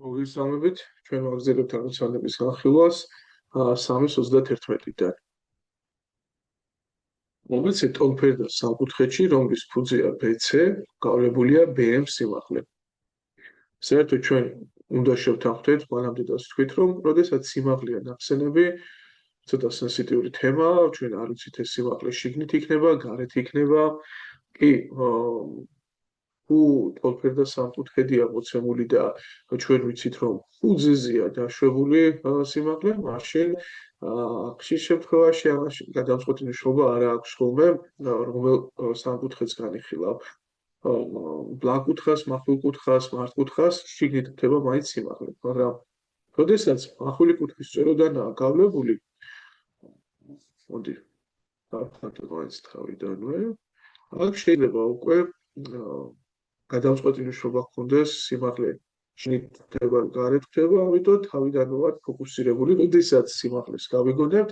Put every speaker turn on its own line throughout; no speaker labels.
მოგესალმებით, ჩვენ ვაგრძელებთ ამოცანების განხილვას 331-დან. მოგეცეთ ტოლფერდა სამკუთხედში, რომლის ფუძეა BC, გავლებულია BM სიმაღლე. საერთოდ ჩვენ უნდა შევთანხმდეთ, მანამდე დავსვით, რომ როდესაც სიმაღლეა ნახსენები, ცოტა სენსიტიური თემაა, ჩვენ არ ვიცით ეს სიმაღლე შიგნით იქნება, გარეთ იქნება. კი, თუ ტოლფერდა სამკუთხედია მოცემული და ჩვენ ვიცით, რომ ფუძეზეა დაშვებული სიმაღლე, მაშინ ხშირ შემთხვევაში ამაში გადამწყვეტი მნიშვნელობა არ აქვს ხოლმე, რომელ სამკუთხედს განიხილავ. ბლაკკუთხას, მახვილკუთხას, მართკუთხას, შიგნით ხდება მაინც სიმაღლე, მაგრამ როდესაც მახვილი კუთხის სწოროდანაა გავლებული, მოდი დავხატო მაინც თავიდანვე, აქ შეიძლება უკვე გადამწყვეტი მნიშვნელობა ჰქონდეს სიმაღლე შიგნით ხდება, გარეთ ხდება, ამიტომ თავიდანვე ვარ ფოკუსირებული, როდესაც სიმაღლეს გავიგონებთ,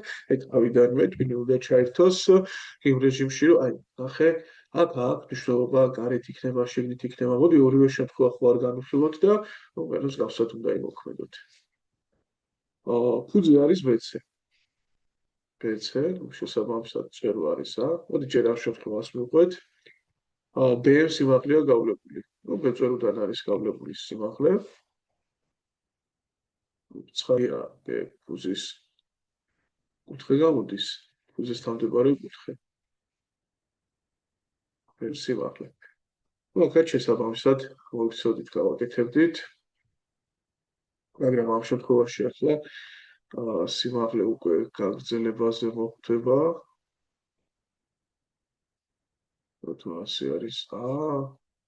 თავიდანვე ტვინი უნდა ჩაერთოს იმ რეჟიმში, რომ აი, ნახე, აქ მნიშვნელობა გარეთ იქნება, შიგნით იქნება, მოდი ორივე შემთხვევა ხო არ განვიხილოთ და რომელს გავსად უნდა იმოქმედოთ. ფუძე არის BC. BC, შესაბამისად წერო არის აქ. მოდი ჯერ ამ შემთხვევას მივყვეთ. BM სიმაღლეა გავლებული. ბეწვერუდან არის გავლებული სიმაღლე. ცხადია, ფუძის კუთხე გამოდის, ფუძესთან მდებარე კუთხე. BM სიმაღლე. აქაც შესაბამისად მოვიცოდით, გავაკეთებდით. მაგრამ ამ შემთხვევაში ახლა სიმაღლე უკვე გაგრძელებაზე მოხვდება. თუ ასე არის A,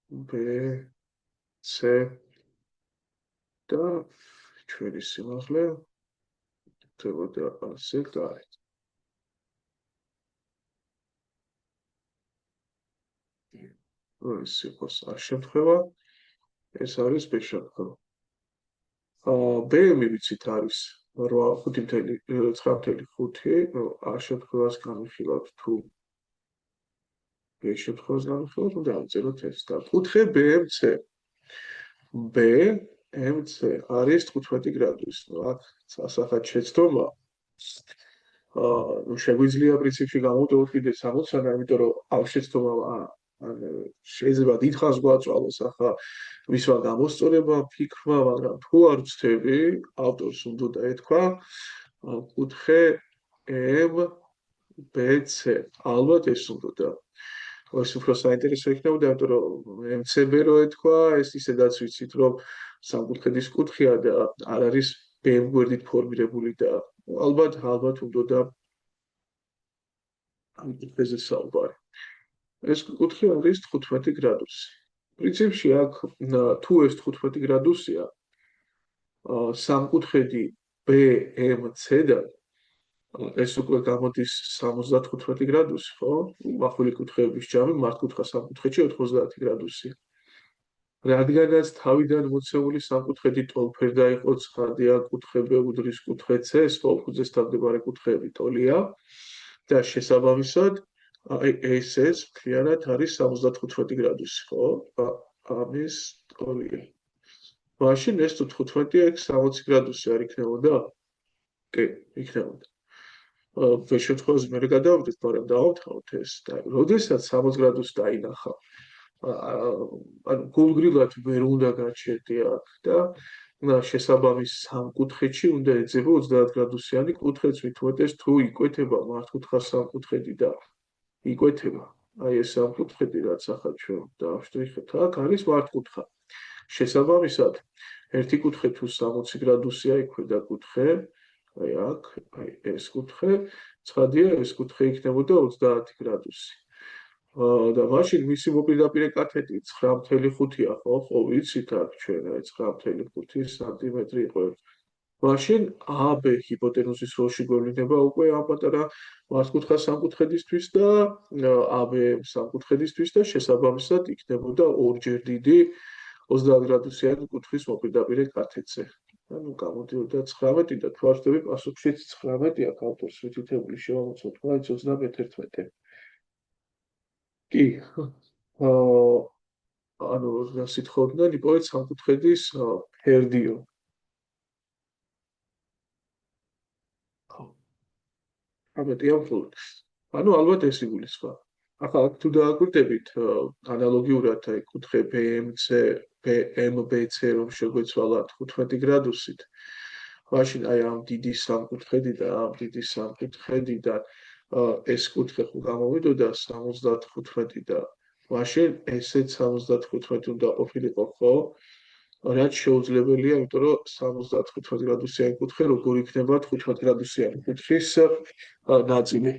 B, C და ჩვენი სიმაღლე ხდებოდა ასე გარეთ. ეს იყოს A შემთხვევა, ეს არის B შემთხვევა. BM ვიცით არის 5.9.5, A შემთხვევას განვიხილავთ თუ B შემთხვევას განვიხილავთ, უნდა ავწეროთ ეს და კუთხე BMC. BMC არის 15 გრადუსი. აქ სასახად შეცდომა. შეგვიძლია პრინციპში გამოვტოვოთ კიდე ამოცანა, იმიტომ რომ ამ შეცდომამ შეიძლება დიდხანს გვაწვალოს ახლა მისმა გამოსწორებამ, ფიქრმა, მაგრამ თუ არ ვცდები, ავტორს უნდა ეთქვა კუთხე MBC. ალბათ ეს უნდა ეს უფრო საინტერესო იქნებოდა, იმიტომ რომ MCB რო ეთქვა, ეს ისედაც ვიცით, რომ სამკუთხედის კუთხეა და არ არის BM გვერდით ფორმირებული და ალბათ უნდა ამ კუთხეზე საუბარი. ეს კუთხე არის 15 გრადუსი. პრინციპში აქ თუ ეს 15 გრადუსია, სამკუთხედი BMC-დან ეს უკვე გამოდის 75 გრადუსი, ხო? მახვილი კუთხეების ჯამი მართკუთხა სამკუთხედში 90 გრადუსია. რადგანაც თავიდან მოცემული სამკუთხედი ტოლფერდა იყო, ცხადია, კუთხე B უდრის კუთხე C, ფუძესთან მდებარე კუთხეები ტოლია და შესაბამისად ეს მთლიანად არის 75 გრადუსი, ხო? ამის ტოლია. მაშინ ეს თუ 15-ია, 60 გრადუსი არ იქნებოდა? კი, იქნებოდა. ეს შემთხვევაში მე გადავდეთ, მაგრამ დავავთხოვოთ ეს და როდესაც 60 გრადუსი დაინახა, ანუ გულგრილად ვერ უნდა გაჩერდე აქ და შესაბამის სამკუთხედში უნდა ეძება 30 გრადუსიანი კუთხეც, მithumetes თუ იკვეთება მართკუთხა სამკუთხედი და იკვეთება. აი ეს სამკუთხედი, რაც ახლა ჩვენ დავშტრიხებთ, აქ არის მართკუთხა. შესაბამისად, ერთი კუთხე თუ 60 გრადუსია, იქ ქვედა კუთხე, აი აქ, აი ეს კუთხე, ცხადია, ეს კუთხე იქნებოდა 30 გრადუსი. და მაშინ მისი მოპირდაპირე კათეტი 9.5-ია, ხო, ვიცით აქ ჩვენ, აი 9.5 სანტიმეტრი იყო. მაშინ AB ჰიპოტენუზის როლში გვევლინება უკვე ამ პატარა მართკუთხა სამკუთხედისთვის და AB სამკუთხედისთვის და შესაბამისად იქნებოდა ორჯერ დიდი 30 გრადუსიანი კუთხის მოპირდაპირე კათეტზე. ანუ გამოდიოდა 19 და თუ არ ვხდები, პასუხშიც 19 აქ ავტორს ვითითებული შევამოწმოთ, მაინც 31. კი. ანუ რა სიტყვებიდან იპოვეთ სამკუთხედის ფერდიო. 18 მხოლოდ. ანუ ალბათ ეს იგულისხმება. ახლა თუ დააკვირდებით ანალოგიურად აი კუთხე BMC რომ შეგვეცვალა 15 გრადუსით, მაშინ აი ამ დიდი სამკუთხედიდან ეს კუთხე ხო გამოვიდოდა 75 და მაშინ ესეც 75 უნდა ყოფილიყო, ხო? რაც შეუძლებელია, იმიტომ რომ 75 გრადუსიანი კუთხე როგორ იქნება 15 გრადუსიანი კუთხის ნაწილი.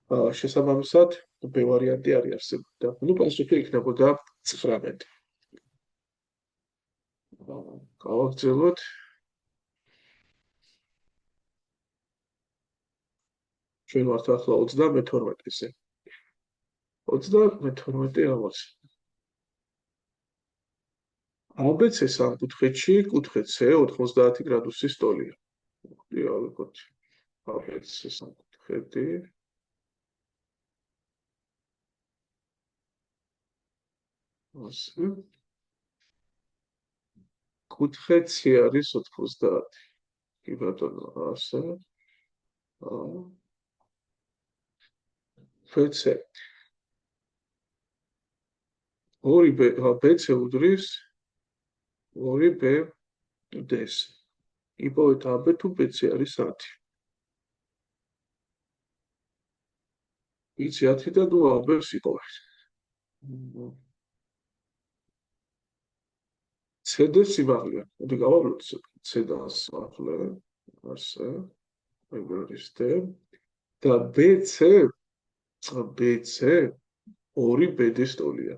შესაბამისად, B ვარიანტი არის არსებული და ნუ პასუხი იქნებოდა 19. გავაგრძელოთ. ჩვენ ვართ ახლა 32-ზე. 32 ამოც. ABC სამკუთხედში კუთხე C 90 გრადუსის ტოლია. ვიყოთ ABC სამკუთხედი. ასე. კუთხე C არის 90. კი ბატონო, ასე. BC. ორი BC უდრის 2BD-ს. იპოვეთ AB თუ BC არის 10. იცი 10 და თუ AB-ს იპოვეთ. CD სიმაღლე. მოდი გავავლოთ CD სიმაღლე. ასე. ეგრესტე. და BC 2BD-ს ტოლია.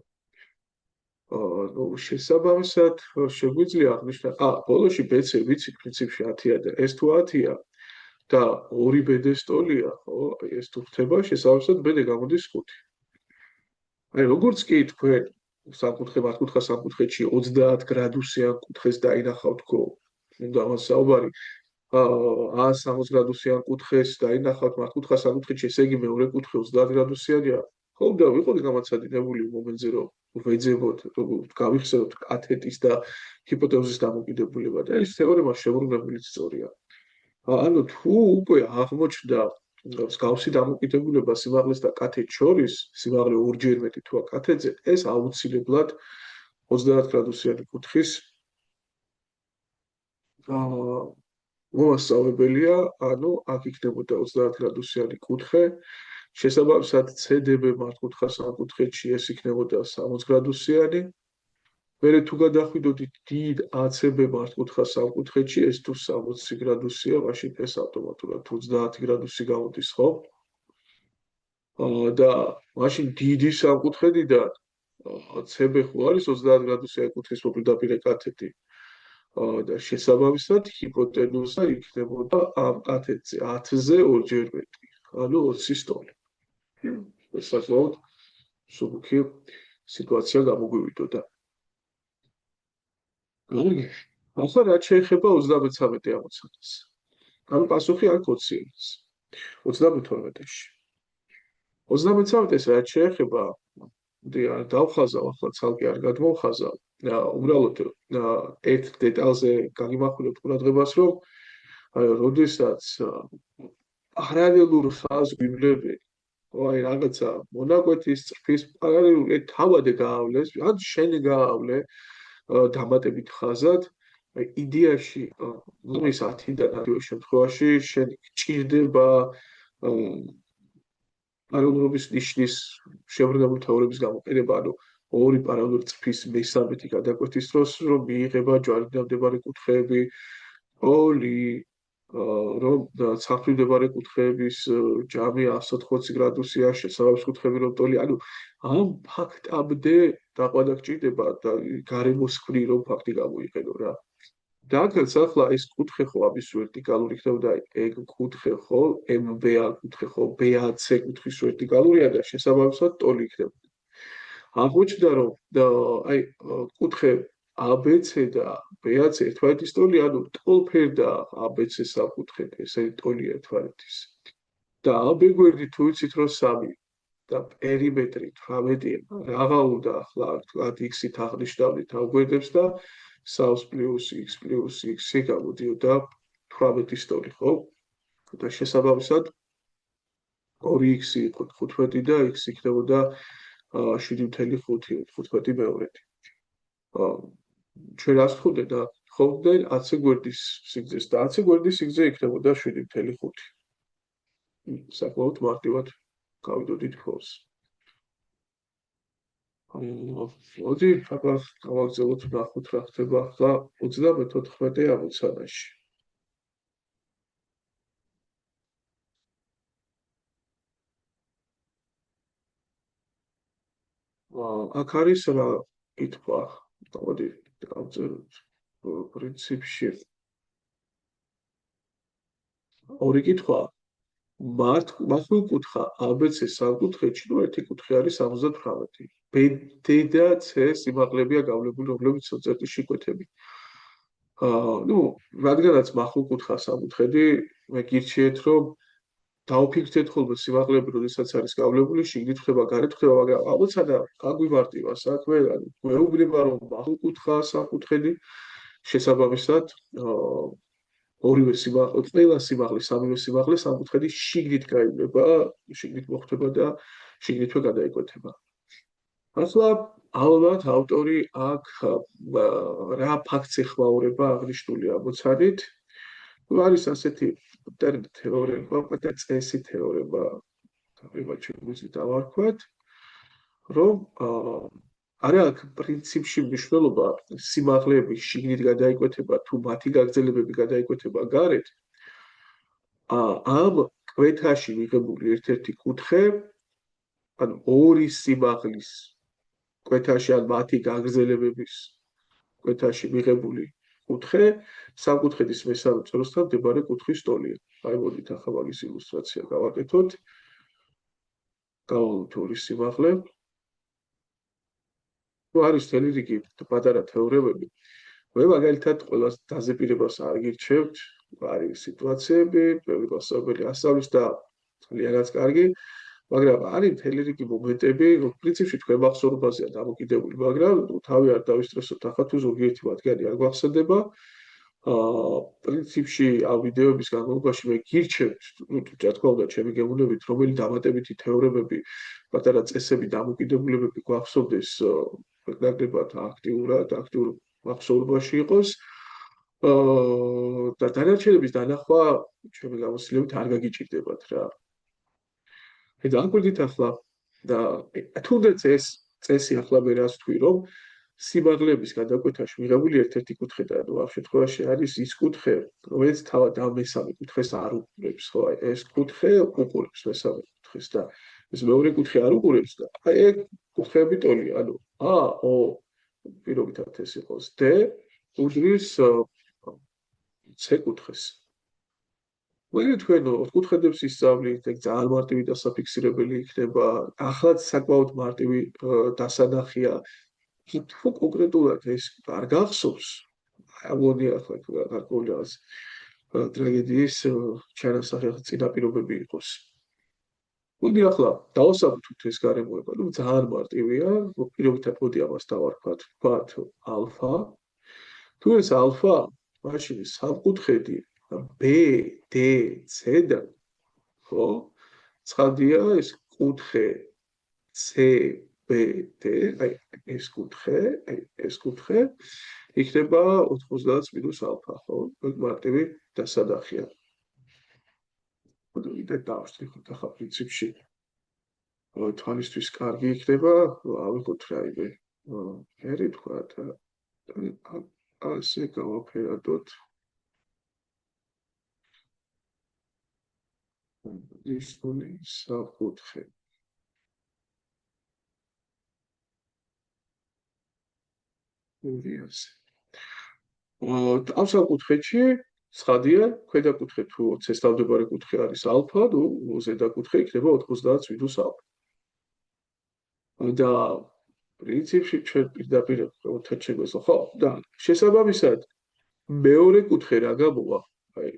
ნუ შესაბამისად შეგვიძლია აღნიშნოთ, ბოლოში BC ვიცით პრინციპში 10-ია და ეს თუ 10-ია და 2BD-ს ტოლია, ხო? ეს თუ ხდება, შესაბამისად BD გამოდის 5. აი როგორც კი თქვენ მართკუთხა სამკუთხედში 30 გრადუსიან კუთხეს დაინახავთ, ხო? უნდა ამას საუბარი. 160 გრადუსიან კუთხეს დაინახავთ მართკუთხა სამკუთხედში, ესე იგი მეორე კუთხე 30 გრადუსიანია. ხო, და ვიყოთ გამაცადინებული მომენტზე, რომ ვეძებოთ, გავიხსენოთ კათეტის და ჰიპოტეზის დამოკიდებულება და ეს თეორემა შებრუნებულიც სწორია. ანუ თუ უკვე აღმოჩნდა მსგავსი დამოკიდებულება სიმაღლეს და კათეტს შორის, სიმაღლე ორჯერ მეტი თუა კათეტზე, ეს აუცილებლად 30 გრადუსიანი კუთხის მომასწავლებელია, ანუ აქ იქნებოდა 30 გრადუსიანი კუთხე. შესაბამისად CDB მართკუთხა სამკუთხედში ეს იქნებოდა 60 გრადუსიანი. მერე თუ გადახვიდოდით დიდ ACB მართკუთხა სამკუთხედში, ეს თუ 60 გრადუსია, მაშინ ეს ავტომატურად 30 გრადუსი გამოდის, ხო? და მაშინ დიდი სამკუთხედიდან CB ხო არის 30 გრადუსიანი კუთხის მოპირდაპირე კათეტი. და შესაბამისად ჰიპოტენუზა იქნებოდა ამ კათეტზე 10-ზე ორჯერ მეტი, ანუ 20-ის ტოლი. საკმაოდ მსუბუქი სიტუაცია გამოგვივიდოდა. კარგი. ახლა რაც შეეხება 33 ამოცანას. ანუ პასუხი აქ 20-ის. 32-ში. 33-ს რაც შეეხება, დავხაზავ ახლა ცალკე არ გადმოვხაზავ. უბრალოდ ერთ დეტალზე გაგიმახვილებ ყურადღებას, რომ როდესაც პარალელურ ხაზს გვიმლები, აი რაღაცა მონაკვეთის წრფის პარალელური თავად გაავლეს, ან შენ გაავლე დამატებით ხაზად, აი იდეაში ის 10-დან ამ შემთხვევაში შენ გჭირდება პარალელურობის ნიშნის შებრუნებული თეორიის გამოყენება, ანუ ორი პარალელური წრფის მესამეთი გადაკვეთის დროს რომ მიიღება ჯვარიდან მდებარე კუთხეები, რომ ცალკეულ კუთხეების ჯამი 180 გრადუსია, შესაბამის კუთხეები რომ ტოლი, ანუ ამ ფაქტამდე დაყვანა გჭირდება და გარემოს ხვრი რომ ფაქტი გამოიყენო რა. და აქაც ახლა ეს კუთხე ხო ამის ვერტიკალური იქნებოდა, ეგ კუთხე ხო, MBA კუთხე ხო, BAC კუთხის ვერტიკალურია და შესაბამისად ტოლი იქნებოდა. აღმოჩნდა რომ აი კუთხე ABC და BAC ერთმანეთის ტოლი, ანუ ტოლფერდა ABC საკუთხე, ესე ტოლი ერთმანეთის. და AB გვერდი თუ იცით რომ 3 და პერიმეტრი 18-ია, რაღა უნდა ახლა თქვათ x-ით აღნიშნავდით ამ გვერდებს და x + x + x-ი გამოდიოდა 18-ის ტოლი, ხო? და შესაბამისად 2x იყო 15 და x იქნებოდა 7.5 15 მეორეთი. ჩვენ რას ვთქვით და ხოვდა 10 გვერდის სიგრძეს და 10 გვერდის სიგრძე იქნებოდა 7.5. საკმაოდ მარტივად გავიდოდით ფორს. მოდი ახლა გავაგზავნოთ ნახოთ რა ხდება ახლა 34 ამოცანაში. აქ არის რა კითხვა. მოდი გავწეროთ პრინციპში ორი კითხვა. მახვილკუთხა ABC სამკუთხედში, ნუ ერთი კუთხე არის 78. B და C სიმაღლებია გავლებული, რომლებიც ოწერტილში კვეთები. ნუ რადგანაც მახვილკუთხა სამკუთხედი, მე გირჩიეთ, რომ დავფიქრდეთ ხოლმე სიმაღლეები, როდესაც არის გავლებული, შიგნით ხდება, გარეთ ხდება, მაგრამ ამოცანა გაგვიმარტივა საქმე, ანუ გვეუბნება, რომ მახვილკუთხა სამკუთხედი შესაბამისად ორივე სიმაღლე, ყველა სიმაღლე, სამივე სიმაღლე სამკუთხედის შიგნით გაივლება, შიგნით მოხვდება და შიგნითვე გადაიკვეთება. ახლა ალბათ ავტორი აქ რა ფაქტს ეხმაურება აღნიშნული ამოცანით. არის ასეთი თეორემა და წესი თეორემა, გამიგოთ შეგვიძლია დავარქვათ, რომ არა აქ პრინციპში მნიშვნელობა სიმაღლეების შიგნით გადაიკვეთება თუ მათი გაგრძელებები გადაიკვეთება გარეთ. ამ კვეთაში მიღებული ერთ-ერთი კუთხე, ანუ ორი სიმაღლის კვეთაში ან მათი გაგრძელებების კვეთაში მიღებული კუთხე სამკუთხედის მესამე წროსთან მდებარე კუთხის ტოლია. აი მოდით ახლა მაგის ილუსტრაცია გავაკეთოთ. გავავლოთ ორი სიმაღლე. თუ არის მთელი რიგი პატარა თეორემები, მე მაგალითად ყველას დაზეპირებას არ გირჩევთ, არის სიტუაციები, ბევრი მასწავლებელი ასწავლის და ძალიანაც კარგი, მაგრამ არის მთელი რიგი მომენტები, რომ პრინციპში თქვენ მახსოვრობაზეა დამოკიდებული, მაგრამ თავი არ დავისტრესოთ, ახლა თუ ზოგიერთი მათგანი არ გვახსენდება, პრინციპში ამ ვიდეოების განმავლობაში მე გირჩევთ, რა თქმა უნდა, ჩემი გემოვნებით, რომელი დამატებითი თეორემები, პატარა წესები, დამოკიდებულებები გვახსოვდეს, ნაკლებად აქტიურ მახსოვრობაში იყოს. და დანარჩენების დანახვა ჩემი გამოცდილებით არ გაგიჭირდებათ რა. დააკვირდით ახლა და თუნდაც ეს წესი ახლა მე რას ვთქვი, რომ სიმაღლეების გადაკვეთაში მიღებული ერთ-ერთი კუთხე და ამ შემთხვევაში არის ის კუთხე, რომელიც თავად ამ მესამე კუთხეს არ უყურებს, ხო? აი ეს კუთხე უყურებს მესამე კუთხეს და ეს მეორე კუთხე არ უყურებს და აი ეგ კუთხეები ტოლია, ანუ პირობითად ეს იყოს D უდრის C კუთხეს. ველი თქვენ ოთხკუთხედებს ისწავლით, ეგ ძალიან მარტივი დასაფიქსირებელი იქნება. ახლაც საკმაოდ მარტივი დასანახია. თუ კონკრეტულად ეს არ გახსოვს, ამონი ახლა გარკვეული რაღაც ტრაგედიის ჩანასახი წინაპირობები იყოს. მოდი ახლა დავასაბუთოთ ეს გარემოება, ნუ ძალიან მარტივია, პირობითად მოდი ამას დავარქვათ, ვთქვათ ალფა. თუ ეს ალფა, მაშინ სამკუთხედი B, D, C-დან, ხო? ცხადია ეს კუთხე C, B, D, აი ეს კუთხე იქნება 90 მინუს ალფა, ხო? ეგ მარტივი დასანახია. მოდი დავშტრიხოთ ახლა პრინციპში. თვალისთვის კარგი იქნება, ავიღოთ რაიმე ერი თქვა და ასე გავაფერადოთ. ისული საკუთხე. ამ საკუთხეში ცხადია, ქვედა კუთხე თუ ცესთავდებარე კუთხე არის ალფა, ნუ ზედა კუთხე იქნება 90 მინუს ალფა. და პრინციპში ჩვენ პირდაპირ ვთქვათ შეგვეძლო, ხო? და შესაბამისად მეორე კუთხე რა გამოვა? აი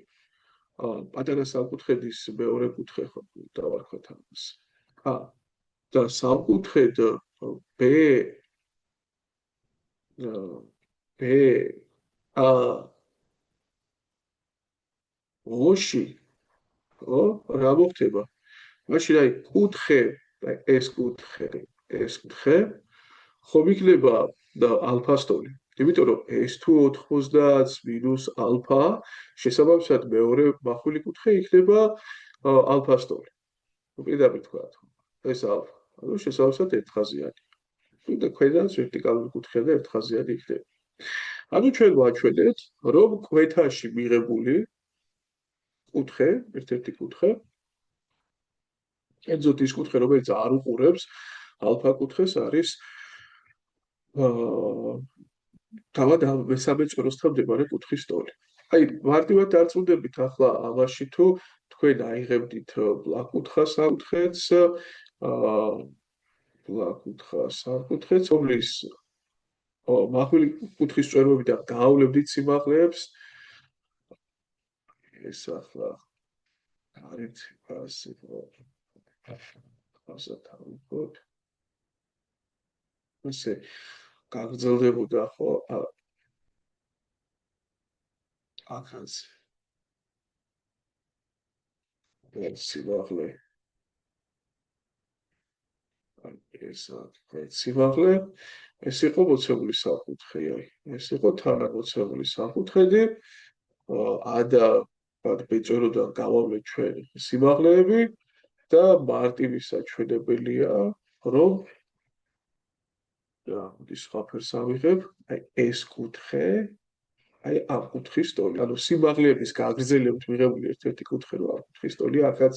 პატარა სამკუთხედის მეორე კუთხე ხო დავარქვათ ამას. და სამკუთხედ B ოში ხო? რა მოხდება? მაშინ აი კუთხე, ეს კუთხე ხომ იქნება და ალფასტოლი. იმიტომ რომ ეს თუ 90 მინუს ალფა, შესაბამისად მეორე მახვილი კუთხე იქნება ალფასტოლი. პირდაპირ თქვა. ეს ალფა. ანუ შესაბამისად ერთხაზიანი. და ქვედანაც ვერტიკალური კუთხე და ერთხაზიანი იქნება. ანუ ჩვენ ვაჩვენეთ, რომ კვეთაში მიღებული კუთხე, ერთ-ერთი კუთხე, კერძოდ ის კუთხე, რომელიც არ უყურებს ალფა კუთხეს, არის თავად მესამე წეროსთან მდებარე კუთხის სტოლი. აი, მარტივად დარწმუნდებით ახლა ამაში, თუ თქვენ აიღებდით ბლაკუთხა სამკუთხედს, ბლაკუთხა სამკუთხედს, რომლის მახვილი კუთხის წერობიდან გაავლებდით სიმაღლეებს, ეს ახლა არით ასე თავსათავოდ ასე გაგრძელდებოდა ხო აქაც სიმაღლე ეს სიმაღლე ეს იყო მოცემული საკუთხედი, ეს იყო თანამოცემული საკუთხედი და ბეწვეროდან გავავლეთ ჩვენ სიმაღლეები და მარტივი საჩვენებელია, რომ ის სხვა ფერს ავიღებ, აი ეს კუთხე, აი ამ კუთხის სტოლი, ანუ სიმაღლეების გაგრძელებთ მიღებული ერთ-ერთი კუთხე, რომ ამ კუთხის სტოლი ახაც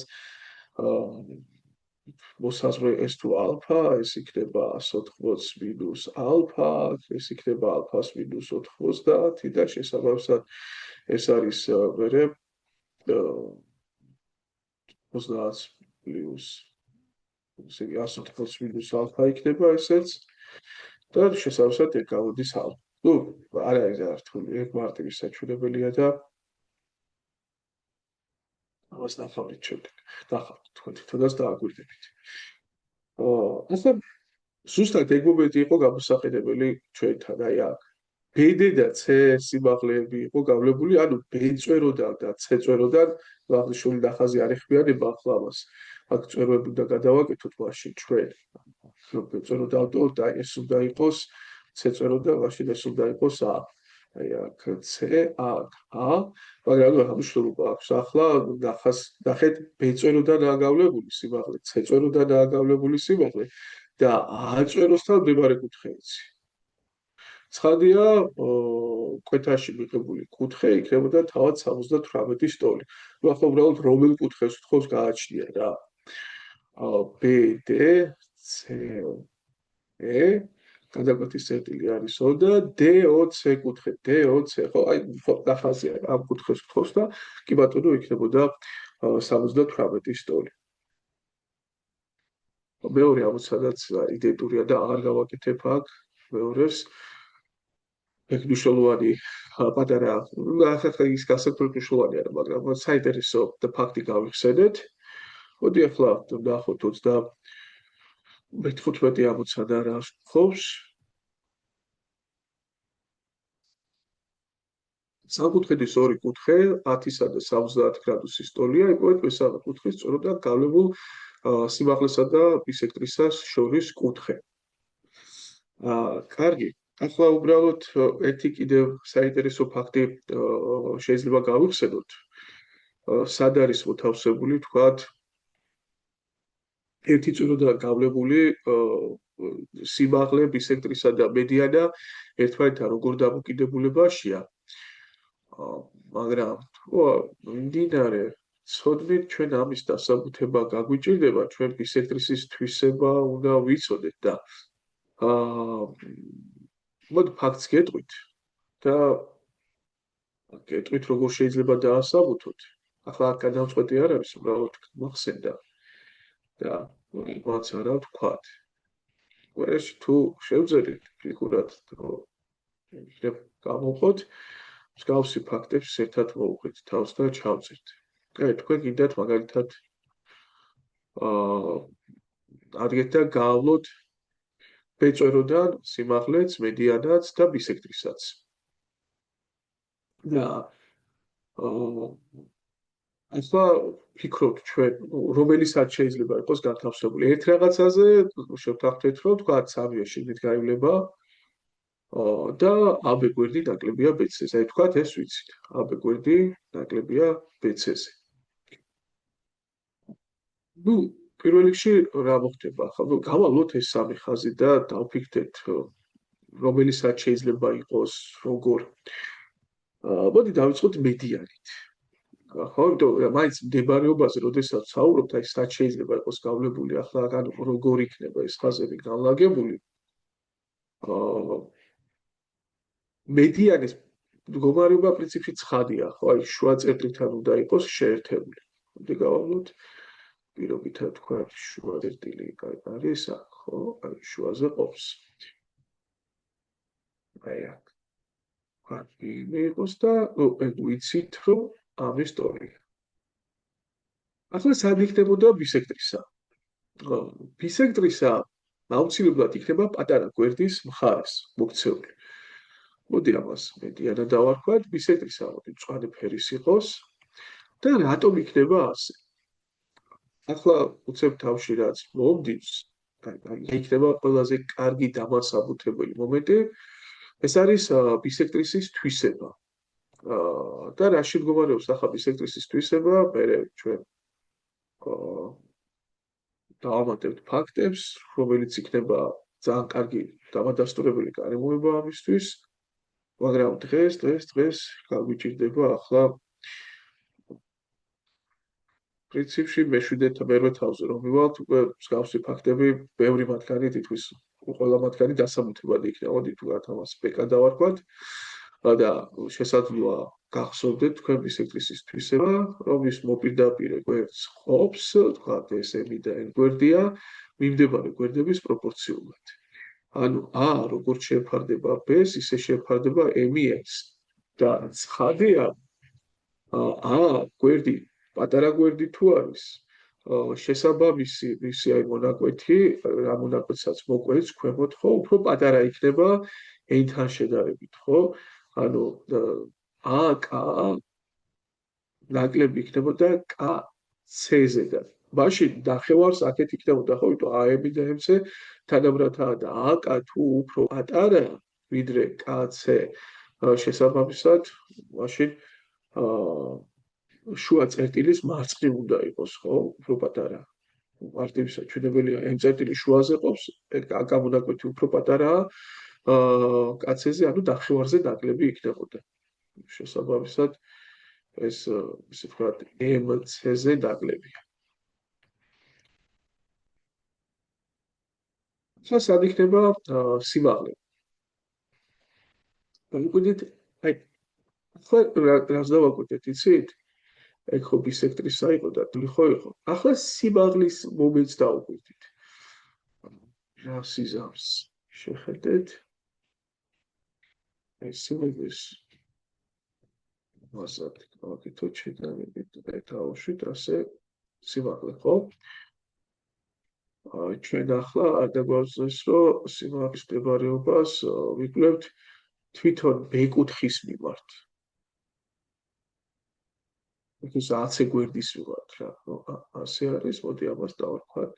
მოსაზღვრე ეს თუ ალფა, ეს იქნება 180 მინუს ალფა, ეს იქნება ალფას მინუს 90 და შესაბამისად ეს არის მერე 30 პლუს 180 მინუს ალფა იქნება ესეც და შესაბამისად ეგ გამოდის ალფა. ნუ არ არის რთული, ეგ მარტივი საჩვენებელია და ამას ნახავთ შემდეგ. ნახავთ თქვენ თვითონაც დააკვირდებით. ასე ზუსტად ეგ მომენტი იყო გამოსაყენებელი ჩვენთან, აი აქ. ბ-დ და c სიმაღლეები იყო გავლებული, ანუ ბ-წვეროდან და c-წვეროდან აღნიშნული ნახაზი არ ეხმიანება ახლა ამას. აქ წვერები უნდა გადავაკეთოთ მაშინ ჩვენ. ბ-წვერო დავტოვოთ და ეს უნდა იყოს c-წვეროდან, მაშინ ეს უნდა იყოს a. აი აქ c, აქ a, მაგრამ აღნიშნულობა აქვს ახლა ნახეთ ბ-წვეროდანაა გავლებული სიმაღლე, c-წვეროდანაა გავლებული სიმაღლე და a-წვეროსთან მდებარე კუთხეიცი. ცხადია, კვეთაში მიღებული კუთხე იქნებოდა თავად 78 სტოლი. ნუ ახლა უბრალოდ რომელ კუთხეს ვთხოვს გააჩნია რა. B, D, C, E, გადაკვეთის წერტილი არის O და DOC კუთხე, DOC, ხო, აი ნახაზია ამ კუთხეს ვთხოვს და კი ბატონო იქნებოდა 78 სტოლი. მეორე ამოცანაც იდენტურია და აღარ გავაკეთებ აქ მეორეს. ეგ მნიშვნელოვანი პატარა, ახლა ის გასაკუთრებით მნიშვნელოვანი არა, მაგრამ საინტერესო და ფაქტი გავიხსენეთ. მოდი ახლა ნახოთ 35 ამოცანა რა ხობს. სამკუთხედის ორი კუთხე 10-სა და 70 გრადუსის ტოლია, იპოვეთ მესამე კუთხის სწორად გავლებულ სიმაღლესა და ბისექტრისას შორის კუთხე. კარგი. ახლა უბრალოდ ერთი კიდევ საინტერესო ფაქტი შეიძლება გავიხსენოთ. სად არის მოთავსებული, თქვათ, ერთი წვრილადაა გავლებული სიმაღლე, ბისექტრისა და მედიანა ერთმანეთთან როგორ დამოკიდებულებაშია. მაგრამ მიმდინარე ცოდნით ჩვენ ამის დასაბუთება გაგვიჭირდება, ჩვენ ბისექტრისის თვისება უნდა ვიცოდეთ და მოდი ფაქტს გეტყვით და გეტყვით როგორ შეიძლება დაასაბუთოთ. ახლა აქ გადამწყვეტი არ არის, უბრალოდ მოხსენდა და რაც არა ვთქვათ. ყველაში თუ შევძელით ფიგურად იქნებ გამოვყოთ, მსგავსი ფაქტებს ერთად მოვუყრით თავს და ჩავწერთ. თქვენ გინდათ მაგალითად ადგეთ და გაავლოთ ბეწვეროდან სიმაღლეც, მედიანაც და ბისექტრისაც. და ახლა ფიქრობთ ჩვენ, რომელისაც შეიძლება იყოს განთავსებული. ერთ რაღაცაზე შევთანხმდეთ, რომ თქვა 3-ია შიგნით გაივლება და AB გვერდი ნაკლებია BC-ზე. აი თქვა ეს ვიცით. AB გვერდი ნაკლებია BC-ზე. ნუ პირველ რიგში რა მოხდება ახლა? გავალოთ ეს სამი ხაზი და დავფიქრდეთ, რომელისაც შეიძლება იყოს როგორ. მოდი დავიწყოთ მედიანით. ხო, იმიტომ მაინც მდებარეობაზე, როდესაც საუბრობთ, აი სად შეიძლება იყოს გავლებული ახლა როგორ იქნება ეს ხაზები განლაგებული. მედიანის მდგომარეობა პრინციპში ცხადია, ხო, აი შუა წერტილთან უნდა იყოს შეერთებული. მოდი გავავლოთ პირობითად თქვა შუა წერტილი არის აქ, ხო, აი შუაზე ყოფს. აი აქ. კარგი იყოს და ვიცით, რომ ამის სწორია. ახლა სად იქნებოდა ბისექტრისა? ბისექტრისა აუცილებლად იქნება პატარა გვერდის მხარეს მოქცეული. მოდი ამას მედიანა დავარქვათ, ბისექტრისა მოდი მწვანე ფერის იყოს და რატომ იქნება ასე? ახლა უცებ თავში რაც მომდის, იქნება ყველაზე კარგი დამასაბუთებელი მომენტი, ეს არის ბისექტრისის თვისება. და რაში მდგომარეობს ახლა ბისექტრისის თვისება? მე ჩვენ დავამატებთ ფაქტებს, რომელიც იქნება ძალიან კარგი დამადასტურებელი გარემოება ამისთვის, მაგრამ დღეს გაგვიჭირდება ახლა პრინციპში მე-7 თავზე რომ მივალთ, უკვე მსგავსი ფაქტები, ბევრი მათგანი თითქმის ყველა მათგანი დასამუთებადი იქნება. მოდი თქვათ ამას პკ დავარქვათ და შესაძლოა გახსოვდეთ თქვენ ბისექტრისის თვისება, რომ ის მოპირდაპირე გვერდს ყოფს, თქვათ ეს M და N გვერდია, მიმდებარე გვერდების პროპორციულად. ანუ A როგორც შეეფარდება B-ს, ისე შეეფარდება M-ს და ცხადია A გვერდი პატარა გვერდი თუ არის, შესაბამისი მისი აი მონაკვეთი, რა მონაკვეთსაც მოკვეთს ქვემოთ, ხო, უფრო პატარა იქნება A-თან შედარებით, ხო? ანუ AK ნაკლები იქნებოდა KC-ზედან. მაშინ ნახევარს აქეთ იქნებოდა, ხო, იმიტომ AM და MC თანაბრადაა და AK თუ უფრო პატარა ვიდრე KC შესაბამისად, მაშინ შუა წერტილის მარცხნივ უნდა იყოს, ხო, უფრო პატარა. მარტივისა ჩვენებელია M წერტილის შუაზე ყოფს, AK მონაკვეთი უფრო პატარაა KC-ზე, ანუ ნახევარზე ნაკლები იქნებოდა. შესაბამისად ეს ისე ვთქვათ MC-ზე ნაკლებია. ახლა სად იქნება სიმაღლე? მოგვიდით, აი ახლა რას დავაკვირდეთ, იცით? ეგ ხო ბისექტრისა იყო და ხო იყო. ახლა სიმაღლის მომენტს დავაკვირდით. რა სიზამს შეხედეთ? ეს სიმაღლის მასად გავაკეთოთ შედარებით დაუშვით ასე სიმაღლე, ხო? ჩვენ ახლა არ დაგვაძლევს, რომ სიმაღლის მდებარეობას ვიკვლევთ თვითონ B-კუთხის მიმართ. ეს AC გვერდის მიმართ რა, ასე არის, მოდი ამას დავარქვათ.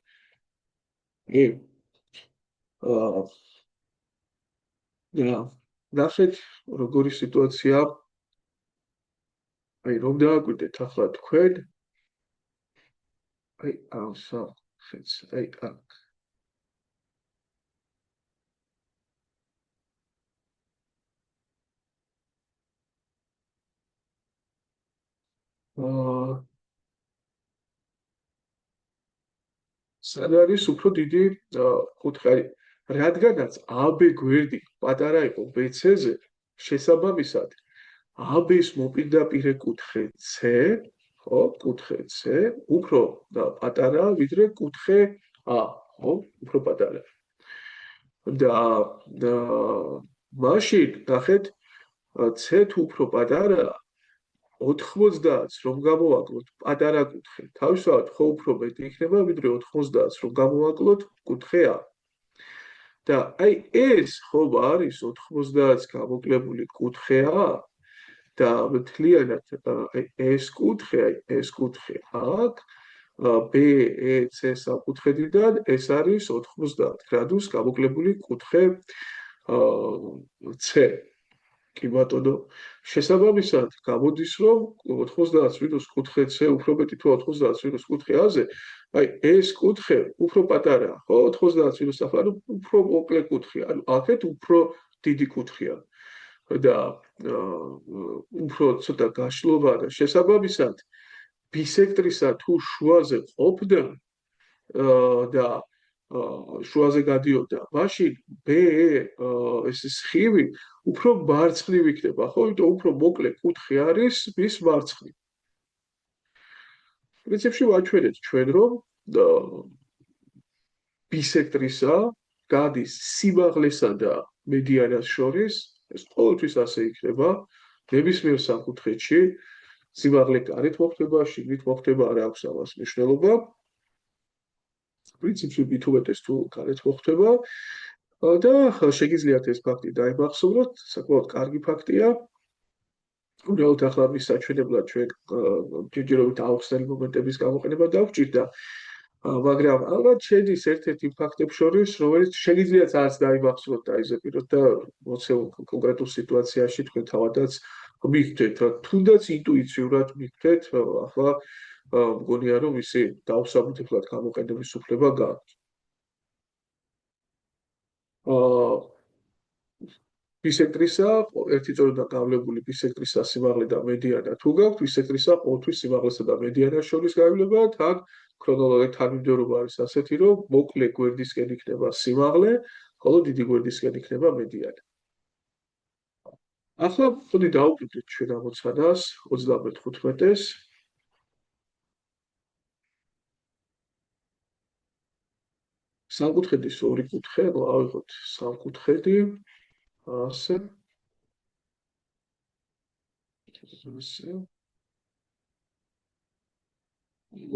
ნახეთ, როგორი სიტუაცია. აი, რომ დავაკვირდეთ ახლა თქვენ, აი, აი, აქ. სად არის უფრო დიდი კუთხე, რადგანაც AB გვერდი პატარა იყო BC-ზე, შესაბამისად AB-ს მოპირდაპირე კუთხე C, ხო, კუთხე C უფრო პატარაა ვიდრე კუთხე A, ხო, უფრო პატარა. და მაშინ ნახეთ C თუ უფრო პატარაა 90-ს რომ გამოვაკლოთ პატარა კუთხე, თავისთავად ხო უფრო მეტი იქნება ვიდრე 90-ს რომ გამოვაკლოთ კუთხე A. და აი ეს ხო არის 90-ს გამოკლებული კუთხე A და მთლიანად ეს კუთხე აქ B-E-C საკუთხედიდან ეს არის 90 გრადუს გამოკლებული კუთხე C. კი ბატონო, შესაბამისად გამოდის, რომ 90 მინუს კუთხე C უფრო მეტი თუ 90 მინუს კუთხე A-ზე, აი ეს კუთხე უფრო პატარაა, ხო? 90 მინუს ახლა უფრო მოკლე კუთხეა, ანუ აქეთ უფრო დიდი კუთხეა და უფრო ცოტა გაშლობა და შესაბამისად ბისექტრისა თუ შუაზე ყოფდა და შუაზე გადიოდა, მაშინ BE ეს სხივი უფრო მარცხნივ იქნება, ხო? იმიტომ უფრო მოკლე კუთხე არის მის მარცხნივ. პრინციპში ვაჩვენეთ ჩვენ, რომ ბისექტრისა გადის სიმაღლესა და მედიანას შორის, ეს ყოველთვის ასე იქნება, ნებისმიერ საკუთრებში სიმაღლე კარით მოხდება, შიგნით მოხდება, არ აქვს ამას მნიშვნელობა. პრინციპში მithumetes თუ კარით მოხდება და შეგიძლიათ ეს ფაქტი დაიმახსოვროთ, საკმაოდ კარგი ფაქტია. უბრალოდ ახლა მის საჩვენებლად ჩვენ ჯერჯერობით აუხსნელი მომენტების გამოყენება დავჭირდა, მაგრამ ალბათ შედის ერთ-ერთი ფაქტებს შორის, რომელიც შეგიძლიათ არც დაიმახსოვროთ და აიზეპიროთ და მოცემულ კონკრეტულ სიტუაციაში თქვენ თავადაც მიხვდეთ, თუნდაც ინტუიციურად მიხვდეთ, ახლა მგონია რომ ისი დაუსაბუთებლად გამოყენების უფლება გააქვთ. ბისექტრისა ერთი წორიდან გავლებული ბისექტრისა სიმაღლე და მედიანა თუ გაქვთ, ბისექტრისა ყოველთვის სიმაღლესა და მედიანას შორის გავლება, თან ქრონოლოგიურად თანმიმდევრობა არის ასეთი, რომ მოკლე გვერდისკენ იქნება სიმაღლე, ხოლო დიდი გვერდისკენ იქნება მედიანა. ახლა ხოდი დაუკვირდით ჩვენ ამოცანას 35-ეს. სამკუთხედის ორი კუთხე, ავიღოთ სამკუთხედი, ასე.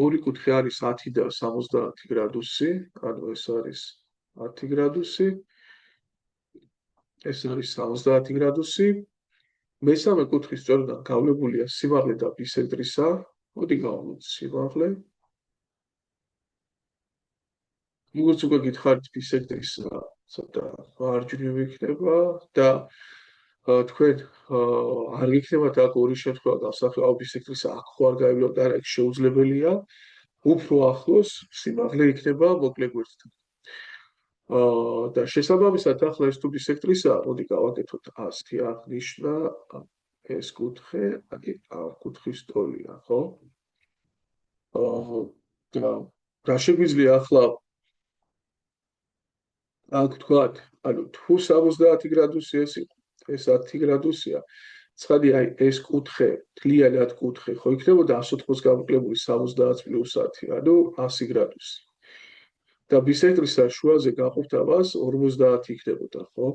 ორი კუთხე არის 10 და 70 გრადუსი, ანუ ეს არის 10 გრადუსი, ეს არის 70 გრადუსი. მესამე კუთხის სწორედან გავლებულია სიმაღლე და ბისექტრისა. მოდი გავავლოთ სიმაღლე. როგორც უკვე გითხარით, ბისექტრისა ცოტა მარჯვნივ იქნება და თქვენ არ გიქნებათ აქ ორი შემთხვევა გასახელავ ბისექტრისა აქ ხო არ გაივლოთ, არა, ეს შეუძლებელია. უფრო ახლოს სიმაღლე იქნება მოკლე გვერდთან. და შესაბამისად ახლა ეს თუ ბისექტრისაა, მოდი გავაკეთოთ ასეთი აღნიშნა, ეს კუთხე, ამ კუთხის ტოლია, ხო? და რა შეგვიძლია ახლა აქ ვთქვათ, ანუ თუ 70 გრადუსი ეს იყო, ეს 10 გრადუსია, ცხადი აი ეს კუთხე, მთლიანად კუთხე, ხო იქნებოდა 180 გამოკლებული 70 პლუს 10, ანუ 100 გრადუსი. და ბისექტრისა შუაზე გაყოფთ ამას 50 იქნებოდა, ხო?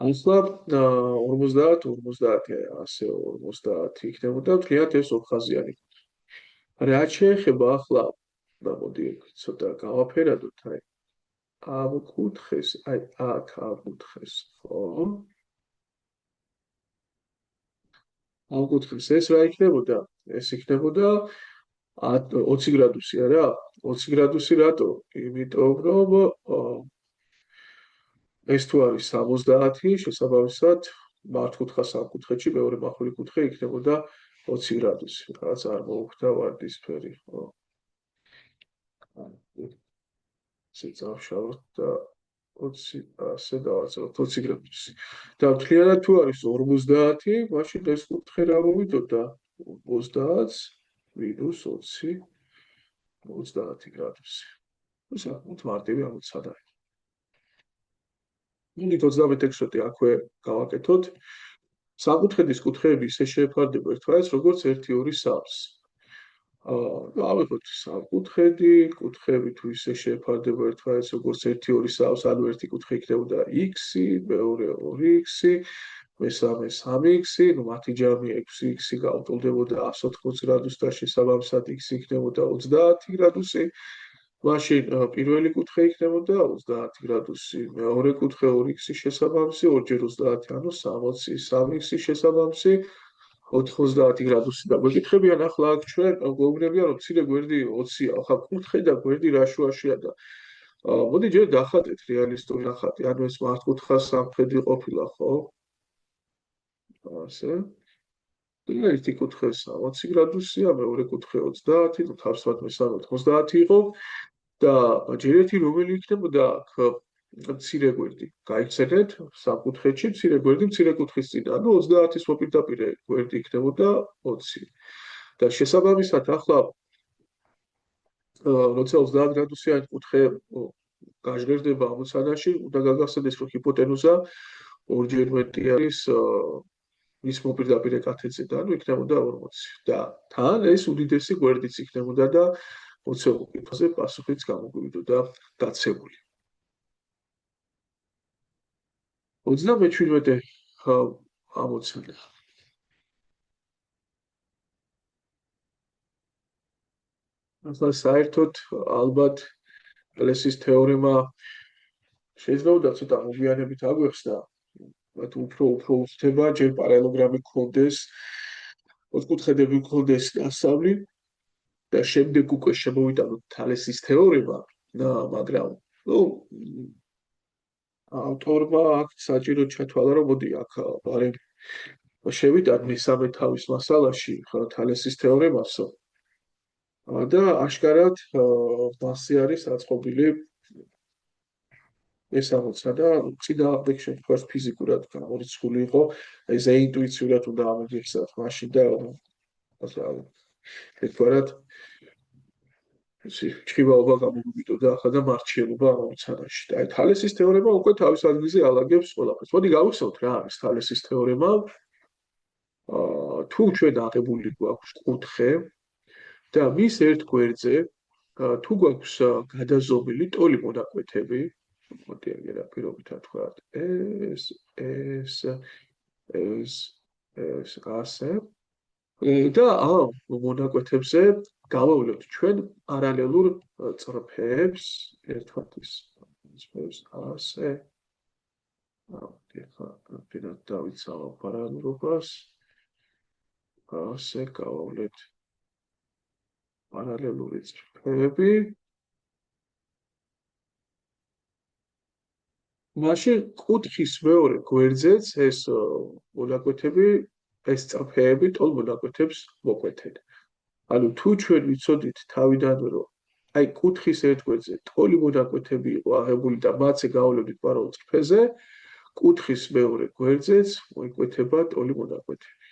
ახლა 50, ასე 50 იქნებოდა, მთლიანად ეს ოთხხაზიანი. რაც შეეხება ახლა, მოდი ცოტა გავაფერადოთ, აი ამ კუთხეს, აი აქ ამ კუთხეს, ხო? ამ კუთხეს ეს რა იქნებოდა? ეს იქნებოდა 20 გრადუსი, არა? 20 გრადუსი რატო? იმიტომ რომ ეს თუ არის 70, შესაბამისად მართკუთხა სამკუთხედში მეორე მახვილი კუთხე იქნებოდა 20 გრადუსი. რაც არ მოუხდა ვარდისფერი, ხო? წავშალოთ და 20 ასე დავაწეროთ 20 გრადუსი. და მთლიანად თუ არის 50, მაშინ ეს კუთხე რა მოვიდოდა? 50 მინუს 20 30 გრადუსი. საკმაოდ მარტივი ამოცანა. მოდით 36 აქვე გავაკეთოთ. საკუთხედის კუთხეები ისე შეეფარდება ერთმანეთს, როგორც 1-2 სავს. ავიღოთ სამკუთხედი, კუთხეები თუ ისე შეეფარდება ერთმანეთს, როგორც 1-2 სავს, ანუ ერთი კუთხე იქნებოდა x, მეორე 2x, მესამე 3x, ну მათი ჯამი 6x გავტოლდებოდა 180 გრადუსს და შესაბამისად x იქნებოდა 30 გრადუსი. მაშინ პირველი კუთხე იქნებოდა 30 გრადუსი, მეორე კუთხე 2x-ის შესაბამისი, 2-ჯერ 30, ანუ 60, 3x-ის შესაბამისი 90 გრადუსი და მეკითხებიან ახლა აქ ჩვენ გვეუბნებიან რომ მცირე გვერდი 20-ია, ახლა კუთხე და გვერდი რა შუაშია და მოდი ჯერ დახატეთ რეალისტური ნახატი, ანუ ეს მართკუთხა სამხედრი ყოფილა, ხო? ასე. ერთი კუთხე 60 გრადუსია, მეორე კუთხე 30, ну თავსვათ მესამე 90 იყო და ჯერ ერთი რომელი იქნებოდა აქ მცირე გვერდი. გაიქცეთ სამკუთხედში მცირე გვერდი მცირე კუთხის წინ, ანუ 30-ის მოპირდაპირე გვერდი იქნებოდა 20. და შესაბამისად ახლა როცა 30 გრადუსიანი კუთხე გაჟღერდება ამოცანაში, უნდა გაგახსენდეს რომ ჰიპოტენუზა ორჯერ მეტი არის ის მოპირდაპირე კათედზე და ანუ იქნებოდა 40 და თან ეს უდიდესი გვერდიც იქნებოდა და მოცემულ კითხვაზე პასუხიც გამოგვივიდოდა დაცემული. 37 ამოცანა. ახლა საერთოდ ალბათ პლესის თეორემა შეიძლება ცოტა მოგვიანებით აგვეხსნა, უფრო უცდება ჯერ პარალელოგრამი გქონდეს, ოთხკუთხედები გქონდეს დასავლი და შემდეგ უკვე შემოვიტანოთ თალესის თეორემა, მაგრამ ნუ ავტორმა აქ საჭირო ჩათვალა რომ მოდი აქ ბარემ შევიტან მესამე თავის მასალაში თალესის თეორემასო და აშკარად მასზე არის აწყობილი ეს ამოცანა წინააღმდეგ შემთხვევაში ფიზიკურად გამორიცხული იყო ეს ინტუიციურად უნდა ამოგიხსნათ მაშინ და ერთგვარად ჭრივალობა გამოგვიდოდა ახლა და მარჩიელობა ამოცანაში და აი თალესის თეორემა უკვე თავის ადგილზე ალაგებს ყველაფერს. მოდი გავიხსენოთ რა არის თალესის თეორემა. თუ ჩვენ აღებული გვაქვს კუთხე და მის ერთ გვერდზე თუ გვაქვს გადაზომილი ტოლი მონაკვეთები, მოდი აგერა პირობითად ვთქვათ, ეს ასე და მონაკვეთებზე გავავლევთ ჩვენ პარალელურ წრფებს, ერთმანეთის წრფებს ასე. ეხლა პირად დავიცავ პარალელურობას. ასე გავავლევთ პარალელური წრფები. მაშინ კუთხის მეორე გვერდზეც ეს მონაკვეთები, ეს წრფეები ტოლ მონაკვეთებს მოკვეთენ. ანუ თუ ჩვენ ვიცოდით თავიდანვე რომ აი კუთხის ერთ გვერდზე ტოლი მონაკვეთები იყო აღებული და მათზე გავავლევდით პარალელურ წრფეზე, კუთხის მეორე გვერდზეც მოიკვეთება ტოლი მონაკვეთები.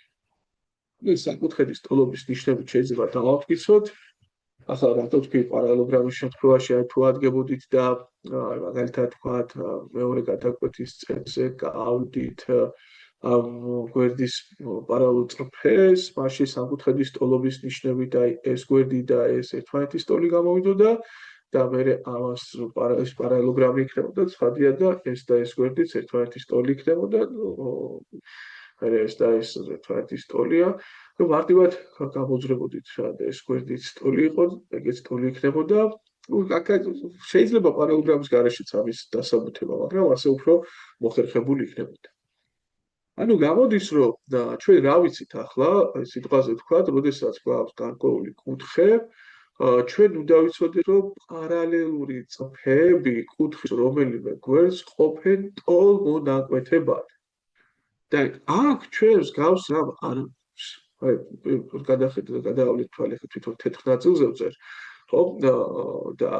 ეს საკუთხედის ტოლობის ნიშნებით შეიძლება დავამტკიცოთ. ახლა რატო თქვი პარალელოგრამის შემთხვევაში აი თუ ადგებოდით და მაგალითად ვთქვათ მეორე გადაკვეთის წრეზე გავდით ამ გვერდის პარალელურ წრფეს, მაშინ საკუთხედის ტოლობის ნიშნებით აი ეს გვერდი და ეს ერთმანეთის ტოლი გამოვიდოდა და მე ამას პარალელოგრამი იქნებოდა ცხადია და ეს გვერდიც ერთმანეთის ტოლი იქნებოდა, ეს და ეს ერთმანეთის ტოლია. რომ მარტივად გამოძრებოდით რა და ეს გვერდიც ტოლი იყო, ეგეც ტოლი იქნებოდა. შეიძლება პარალელოგრამის გარეშეც ამის დასაბუთება, მაგრამ ასე უფრო მოხერხებული იქნებოდა. ანუ გამოდის რომ ჩვენ რა ვიცით ახლა, სიტყვაზე ვთქვათ, როდესაც გვაქვს გარკვეული კუთხე, ჩვენ უნდა ვიცოდეთ რომ პარალელური წრფები კუთხის რომელიმე გვერდს ყოფენ ტოლ მონაკვეთებად. და აქ ჩვენს გავს რამ არ გადახედეთ გადავავლეთ თვალე თვითონ თეთრ ნაწილზე ვწერ, ხო? და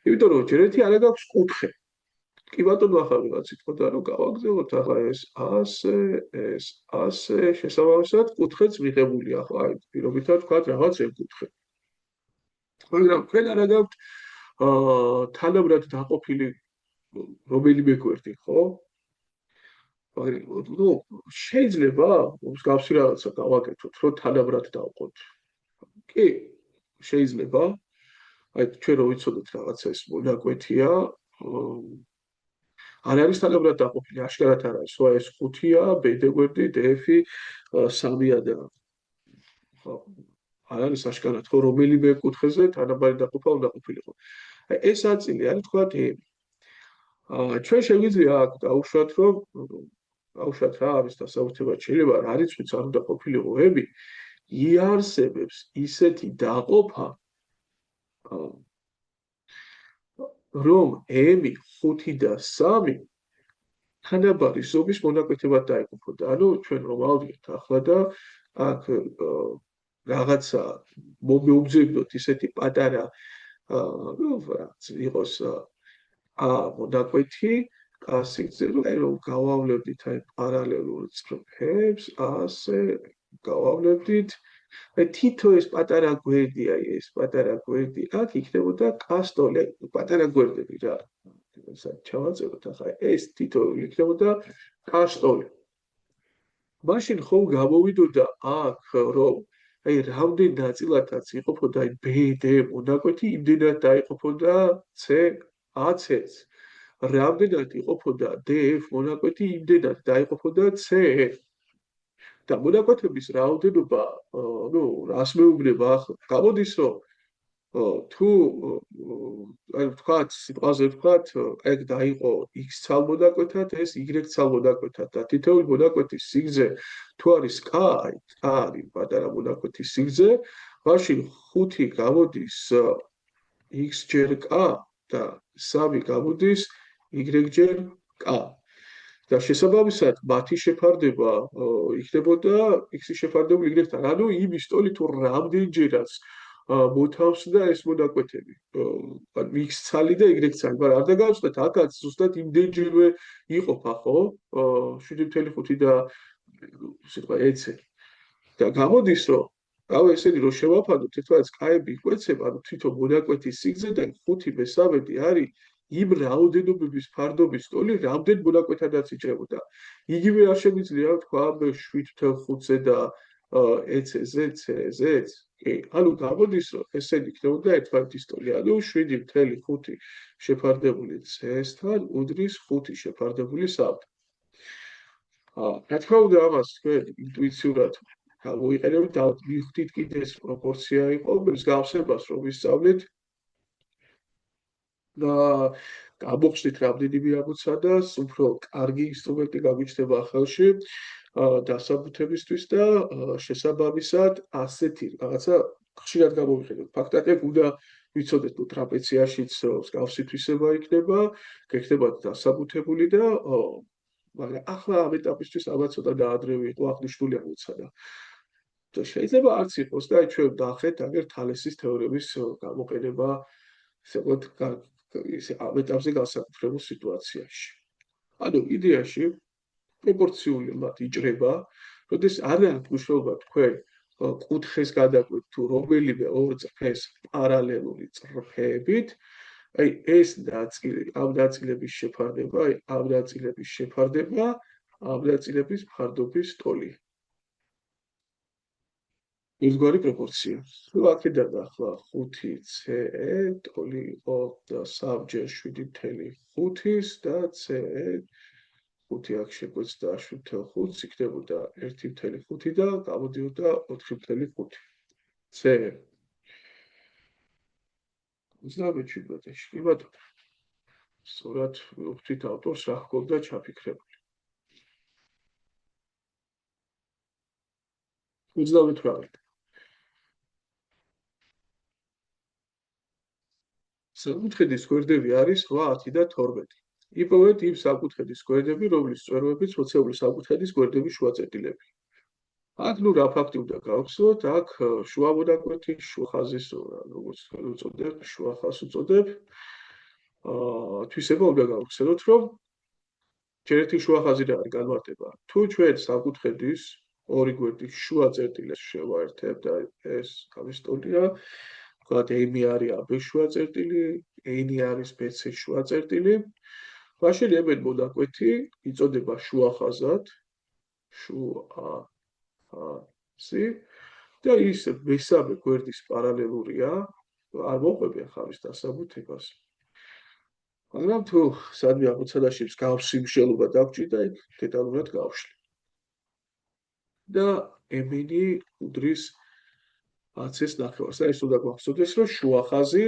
იმიტომ რომ ჯერ ერთი არა გაქვს კუთხე. კი ბატონო ახლა რაღაც ითქოდა რომ გავაგზავნოთ ახლა ეს ასე შესაბამისად კუთხეც მიღებული ახლა აი პირობითად ვთქვათ რაღაც ეკუთხე. მაგრამ ჩვენ არა გაქვთ თანაბრად დაყოფილი რომელიმე გვერდი, ხო? ну შეიძლება მსგავსი რაღაცა გავაკეთოთ, რომ თანაბრად დავყოთ. კი, შეიძლება. აი ჩვენ რო ვიცოდეთ რაღაცა ეს მონაკვეთია, არ არის თანაბრად დაყოფილი, აშკარად არ არის. ხო, ეს 5-ია, ბ-ი გვერდი, d-ი 3-ია და ხო, არ არის აშკარად, ხო, რომელიმე კუთხეზე თანაბარი დაყოფა უნდა ყოფილიყო. ეს ნაწილი არის თქვა ემი. ჩვენ შეგვიძლია აქ დავუშვათ, რომ დავუშვათ რა არის დასაბუთებად შეიძლება რა რიცხვიც არ უნდა ყოფილიყო ემი, იარსებებს ისეთი დაყოფა, რომ ემი 5 და 3 თანაბარი ზომის მონაკვეთებად დაიყოფოდა. ანუ ჩვენ რომ ავდგეთ ახლა და აქ რაღაცა მომეუბნებდოთ ისეთი პატარა ну, რაც იყოს მონაკვეთი, სიგრძე, რომ გავავლევდით აი პარალელურ წრფებს, ასე გავავლევდით. თითო ეს პატარა გვერდი, აი ეს პატარა გვერდი, აქ იქნებოდა კასტოლე, პატარა გვერდები რა. ჩავაწეროთ ახლა ეს თითო იქნებოდა კასტოლე. მაშინ ხო გამოვიდოდა აქ, რომ აი რამდენ ნაწილადაც იყოფოდა აი BD მონაკვეთი, იმდენად დაიყოფოდა CAC-ს. რამდენად იყოფოდა DF მონაკვეთი, იმდენად დაიყოფოდა CE. და მონაკვეთების რაოდენობა, ну, რას მეუბნება ახლა? გამოდის, რომ თუ აი ვთქვათ, სიტყვაზე ვთქვათ, ეგ დაიყო X ცალ მონაკვეთად, ეს Y ცალ მონაკვეთად და თითოეული მონაკვეთის სიგრძე თუ არის K, აი K არის პატარა მონაკვეთის სიგრძე, მაშინ 5 გამოდის X ჯერ K და 3 გამოდის Y ჯერ K. და შესაბამისად მათი შეფარდება იქნებოდა X-ის შეფარდებული Y-თან. ანუ იმის ტოლი თუ რამდენჯერაც მოთავსდა ეს მონაკვეთები. X ცალი და Y ცალი, მაგრამ არ დაგავწყვეთ, აქაც ზუსტად იმდენჯერვე იყოფა, ხო? 7.5 და სიტყვა EC. და გამოდის, რომ რავი, ესენი რომ შევაფადოთ, ერთმანეთს კაები იკვეცება, ანუ თვითონ მონაკვეთის სიგრძედან 5/13 არის იმ რაოდენობების ფარდობის ტოლი, რამდენ მონაკვეთადაც იჭრებოდა. იგივე არ შეგვიძლია ვთქვა 7.5-ზე და EC-ზე, CZ-ს. ანუ გამოდის, რომ ესენი იქნებოდა ერთმანეთის ტოლი, ანუ 7.5 შეფარდებული CS-თან უდრის 5 შეფარდებული S-თან. რა თქმა უნდა, ამას თქვენ ინტუიციურად გამოიყენებთ და მივხვდით კიდე ეს პროპორცია იყო მსგავსებას რომ ვისწავლეთ და გამოხსნით რამდენიმე ამოცანას, უფრო კარგი ინსტრუმენტი გაგვიჩნდება ხელში დასაბუთებისთვის და შესაბამისად ასეთი რაღაცა ხშირად გამოვიყენოთ. ფაქტობრივად უნდა ვიცოდეთ, რომ ტრაპეციაშიც მსგავსი თვისება იქნება, გექნებათ დასაბუთებული და მაგრამ ახლა ამ ეტაპისთვის ალბათ ცოტა დაადრევი იყო აღნიშნული ამოცანა. და შეიძლება არც იყოს და ჩვენ დავახეთ აგერ თალესის თეორემის გამოყენება ისე ამ ეტაპზე განსაკუთრებულ სიტუაციაში. ანუ იდეაში პროპორციული მათ იჭრება, როდეს არ აქვს მნიშვნელობა თქვენ კუთხეს გადაკვეთ თუ რომელიმე ორ წრფეს პარალელური წრფეებით, აი ეს ნაწილი, ამ ნაწილების შეფარდება, აი ამ ნაწილების შეფარდება, ამ ნაწილების ფარდობის ტოლი. ერთგვარი პროპორცია. თუ აქედან ახლა 5CE ტოლი იყო 3-ჯერ 7.5-ის და CE 5 აქ შეგვეცდა 7.5, იქნებოდა 1.5 და გამოდიოდა 4.5. CE. უცნაურში, კი ბატონო. სწორად ვხვდით ავტორს რა ჰქონდა ჩაფიქრებული. 28. საკუთხედის გვერდები არის 8, 10 და 12. იპოვეთ იმ საკუთხედის გვერდები, რომლის წვეროებიც მოცეული საკუთხედის გვერდების შუაწედილები. აქ ნუ რა ფაქტი უნდა გავხსნათ, აქ შუა მონაკვეთი, შუა ხაზის, როგორც უწოდებ, შუა ხაზს უწოდებ. თვისება უნდა გავხსნათ, რომ ჯერ ერთი შუა ხაზი რა არის განმარტება. თუ ჩვენ საკუთხედის ორი გვერდის შუა წერტილებს შევაერთებთ და ეს თავის ტოლია, ვთქვათ, A-ი არის AB შუა წერტილი, A-ი არის BC შუა წერტილი. მაშინ ემენ მონაკვეთი იწოდება შუა ხაზად, შუა ხაზი და ის მესამე გვერდის პარალელურია, არ მოყვები ახლა ის დასაბუთებას. მაგრამ თუ სადმე ამოცანაში მსგავსი მნიშვნელობა დაგჭირდა, იქ დეტალურად გავშლი. და ემენი უდრის AC-ს ნახევარს. და ეს უნდა გვახსოვდეს, რომ შუა ხაზი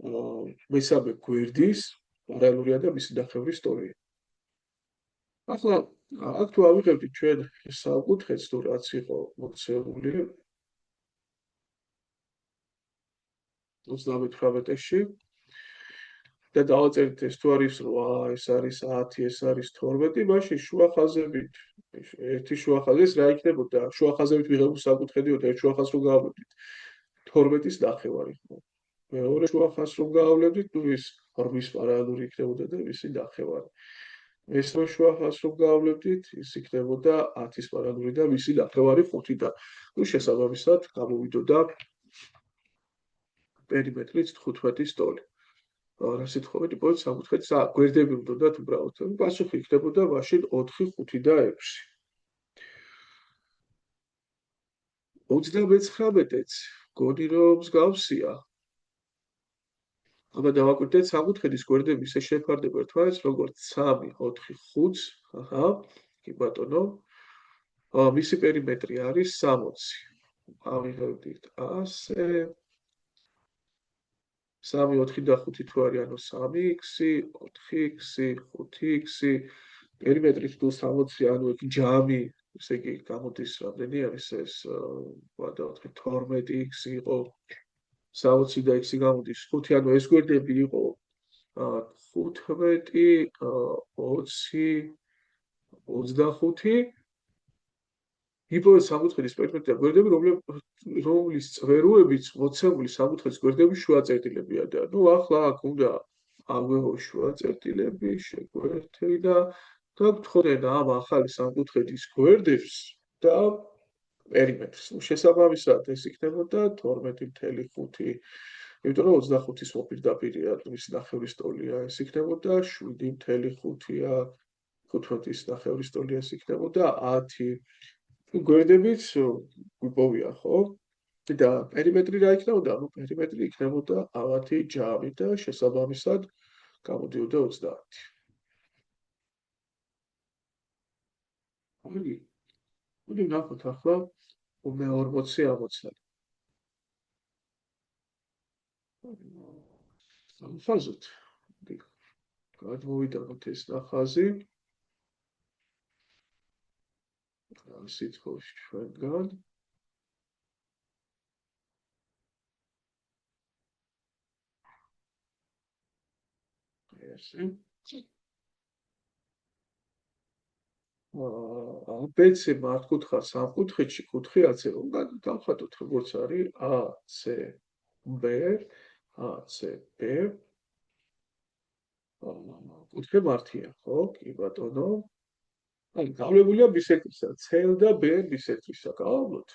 მესამე გვერდის პარალელურია და მისი დახევრის სტოლია. ახლა აქ თუ ავიღებთ ჩვენ საკუთრებს თუ რაც იყო მოქცეული 38-ში და დავაწერთ ეს თუ არის 8, ეს არის 10, ეს არის 12, მაშინ შუა ხაზებით ერთი შუა ხაზის რა იქნებოდა? შუა ხაზებით ვიღებულ საკუთხედიოთ ერთ შუა ხაზს რო გავავლებდით 12-ის ნახევარი ხო? მეორე შუა ხაზს რო გავავლებდით, ნუ ის ღრმის პარალელური იქნებოდა და მისი ნახევარი. მესამე შუა ხაზს რო გავავლებდით, ის იქნებოდა 10-ის პარალელური და მისი ნახევარი 5 და ნუ შესაბამისად გამოვიდოდა პერიმეტრით 15 სტოლი. რა სიტყვით იყო საკუთხედს გვერდები უნდათ უბრალოდ. პასუხი იქნებოდა მაშინ 4, 5 და 6. 39-იც გონი რომ მსგავსია. აბა დავაკვირდეთ საკუთხედის გვერდები ისე შეფარდება ერთმანეთს როგორც 3, 4, 5. აჰა, კი ბატონო. მისი პერიმეტრი არის 60. ავიღებდით ასე 3, 4 და 5 თუ არის, ანუ 3x, 4x, 5x, პერიმეტრით თუ 60, ანუ ეგ ჯამი, ესე იგი გამოდის რამდენი არის ეს, ვადავთ 12x იყო, 60 და x გამოდის 5, ანუ ეს გვერდები იყო 15, 20, 25 იპოვეთ საკუთხედის პერიმეტრი და გვერდები, რომლის წვეროებიც მოცემული საკუთხედის გვერდების შუა წერტილებია და ნუ ახლა აქ უნდა აღვევო შუა წერტილები, შეგვერთი და გაგთხოვდნენ ამ ახალი საკუთხედის გვერდებს და პერიმეტრს. შესაბამისად ეს იქნებოდა 12.5, იმიტომ რომ 25-ის მოპირდაპირია ის ნახევრის ტოლია, ეს იქნებოდა 7.5-ია, 15-ის ნახევრის ტოლია, ეს იქნებოდა 10. გვერდებით გვიპოვია, ხო? და პერიმეტრი რა იქნებოდა? ნუ პერიმეტრი იქნებოდა 10 ჯამი და შესაბამისად გამოდიოდა 30. მოდი ნახოთ ახლა მე-40 ამოცანი. ამხაზოთ. გადმოვიტანოთ ეს ნახაზი. სიტყვაში ჩვენგან. ესე. ABC მართკუთხა სამკუთხედში კუთხე AC რომ დავხატოთ როგორც არის ACB, ACB. კუთხე მართია, ხო? კი ბატონო. ანუ გავლებულია ბისექტრისა, C და B ბისექტრისა, გავავლოთ.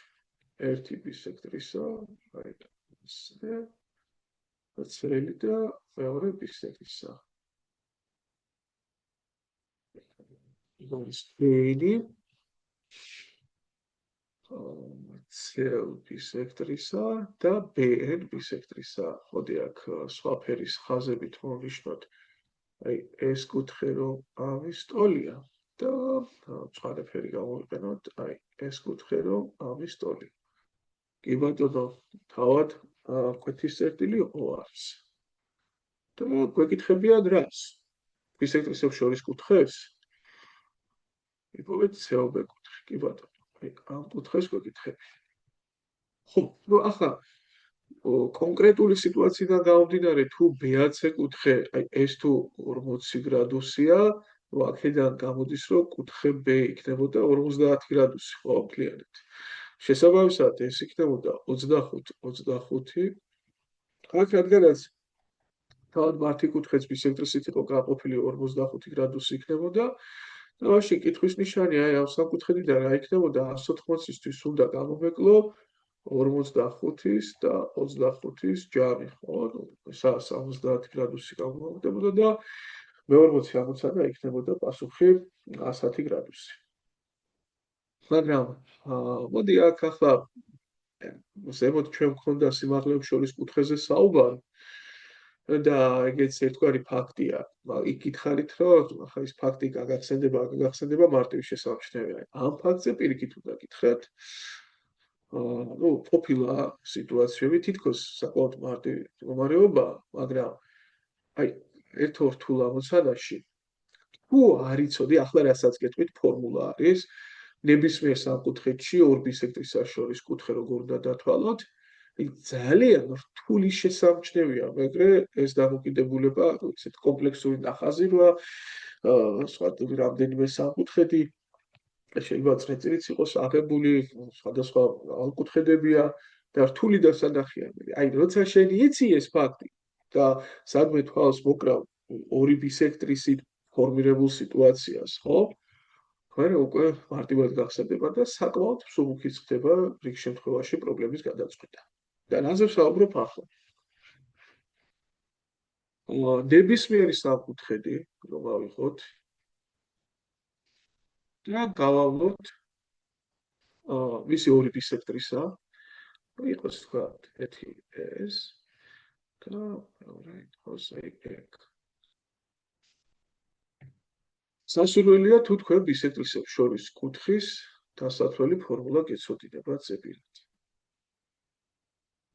ერთი ბისექტრისა, აი ესე. C და მეორე ბისექტრისა. ის D-ი C ბისექტრისა და B ბისექტრისა. ხოდი აქ სხვა ფერის ხაზებით მოვიშნოთ. აი ეს კუთხე რომ ამის ტოლია და სხვა ფერი გამოვიყენოთ, აი ეს კუთხე რომ ამის ტოლია. კი ბატონო, თავად კვეთის წერტილი O არის. და გვეკითხებიან რას? ბისექტრისებს შორის კუთხეს? იპოვეთ COB კუთხე, კი ბატონო. აი ამ კუთხეს გვეკითხებიან. ხო, ნუ ახლა კონკრეტული სიტუაციიდან გამომდინარე თუ BAC კუთხე, აი ეს თუ 40 გრადუსია, აქედან გამოდის რომ კუთხე B იქნებოდა 50 გრადუსი, ხო, მთლიანად. შესაბამისად ეს იქნებოდა 25, 25. აქ რადგანაც თავად მართი კუთხეც ბისექტრისით იყო გაყოფილი 45 გრადუსი იქნებოდა და მაშინ კითხვის ნიშანი აი ამ საკუთხედიდან რა იქნებოდა 180-ისთვის უნდა გამომეკლო 45-ის და 25-ის ჯამი, ხო? ნუ 70 გრადუსი გამოვიდა და მე-40 ამოცანა იქნებოდა პასუხი 110 გრადუსი. მაგრამ მოდი აქ ახლა ზემოთ ჩვენ გვქონდა სიმაღლეებს შორის კუთხეზე საუბარი და ეგეც ერთგვარი ფაქტია. იქ გითხარით, რომ ახლა ის ფაქტი გაგახსენდება მარტივი შესამჩნევია. ამ ფაქტზე პირიქით უნდა გითხრათ. ну, ყოფილა სიტუაციები თითქოს საკმაოდ მარტივი მდგომარეობაა, მაგრამ აი ერთ-ორ რთულ ამოცანაში თუ არ იცოდი, ახლა რასაც გეტყვით, ფორმულა არის, ნებისმიერ სამკუთხედში ორ ბისექტრისას შორის კუთხე როგორ უნდა დათვალოთ, ძალიან რთული შესამჩნევია, მეგრე ეს დამოკიდებულება, ისეთ კომპლექსური ნახაზი როა, სხვა რამდენიმე სამკუთხედი, შეიძლება წრეწირიც იყოს აღებული, სხვადასხვა ალკუთხედებია და რთული დასანახია. აი, როცა შენი იცი ეს ფაქტი და სადმე თვალს მოკრავ ორი ბისექტრისით ფორმირებულ სიტუაციას, ხო? მაგრამ უკვე მარტივად გახსენდება და საკმაოდ მსუბუქიც ხდება რიგ შემთხვევაში პრობლემის გადაწყვეტა. და რაზე ვსაუბრობ ახლა? ნებისმიერი სამკუთხედი, რომ ავიღოთ და გავავლოთ მისი ორი ბისექტრისა, იყოს თქვა ერთი ეს და მეორე იყოს ეგ. სასურველია თუ თქვენ ბისექტრისებს შორის კუთხის დასათვლელი ფორმულა გეცოდინებათ ზეპირად.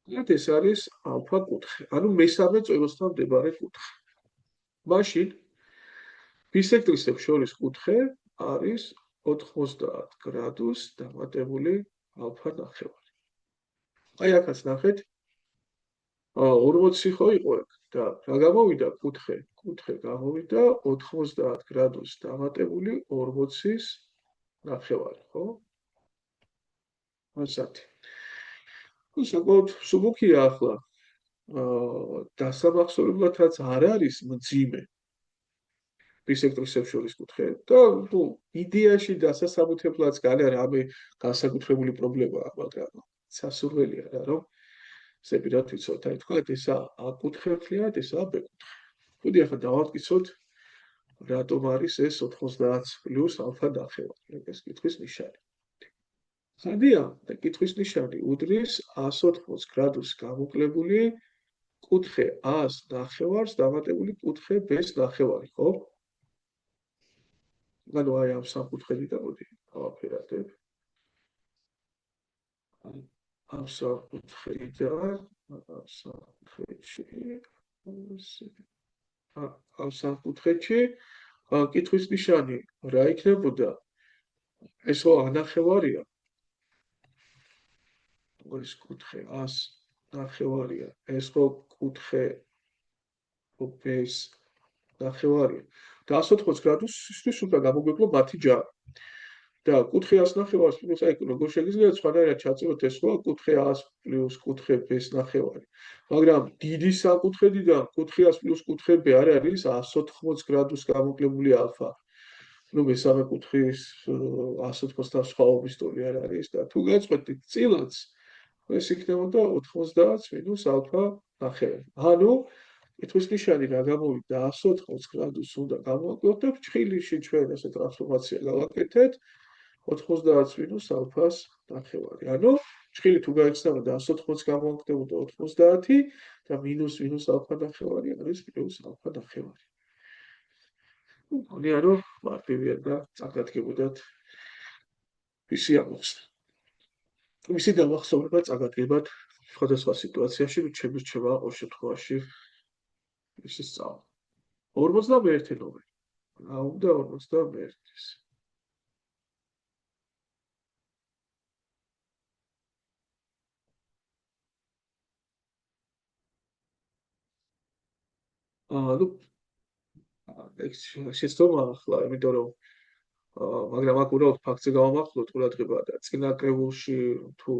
ეს არის ალფა კუთხე, ანუ მესამე წვეროსთან მდებარე კუთხე. მაშინ ბისექტრისებს შორის კუთხე არის 90 გრადუს დამატებული ალფა ნახევარი. აი აქაც ნახეთ, 40 ხო იყო ეგ და რა გამოვიდა კუთხე? კუთხე გამოვიდა 90 გრადუს დამატებული 40-ის ნახევარი, ხო? ასეთი. საკმაოდ მსუბუქია ახლა. დასამახსოვრებლადაც არ არის მძიმე ბისექტრისებს შორის კუთხე და ნუ იდეაში დასასაბუთებლად რამე განსაკუთრებული პრობლემაა, მაგრამ სასურველია რა, რომ ზეპირად ვიცოთ, აი თქვა ესა A კუთხეებია, ესა B კუთხე. ხოდი ახლა დავამტკიცოთ რატომ არის ეს 90 პლუს ალფა ნახევარი, ეს კითხვის ნიშანი. ხადია, და კითხვის ნიშანი უდრის 180 გრადუს გამოკლებული კუთხე A-ს ნახევარს დამატებული კუთხე B-ს ნახევარი, ხო? ანუ აი ამ სამკუთხედით მოდი გავაფერადებ. ამ სამკუთხედიდან, ამ სამკუთხედში კითხვის ნიშანი რა იქნებოდა? ეს ხო ანახევარია. ეს კუთხე A-ს ნახევარია, ეს ხო კუთხე B-ს ნახევარია. და 180 გრადუსისთვის უნდა გამოგვეკლო მათი ჯარი. და კუთხე A-ს ნახევარს პლუს აი როგორ შეგიძლიათ სხვანაირად ჩაწეროთ ეს ხო კუთხე A-ს პლუს კუთხე B-ს ნახევარი. მაგრამ დიდი საკუთხედიდან კუთხე A-ს პლუს კუთხე B არ არის 180 გრადუს გამოკლებული ალფა. ნუ მესამე კუთხის 180-თან სხვაობის ტოლი არ არის და თუ გაწყვეტით წილადს ეს იქნებოდა 90 მინუს ალფა ნახევარი. ანუ კითხვის ნიშანი რა გამოვიდა 180 გრადუს უნდა გამოვაკლოთ და ფრჩხილში ჩვენ ესე ტრანსფორმაცია გავაკეთეთ 90 მინუს ალფას ნახევარი. ანუ ფრჩხილი თუ გაიხსნებოდა 180 გამოვაკდებოდა 90 და მინუს ალფა ნახევარი არის პლუს ალფა ნახევარი. მგონია რომ მარტივია და წაგადგებოდათ ისი ამოხსნა. მისი დამახსოვრება წაგადგებათ სხვადასხვა სიტუაციაში, ჩემს რჩება ყოველ შემთხვევაში ისე სწავლა. 51 ნომერი. რა უნდა 51-ის? ну ეს შეცდომა ახლა, იმიტომ რომ მაგრამ აქ უბრალოდ ფაქტზე გავამახვილოთ ყურადღება და წინა კრებულში თუ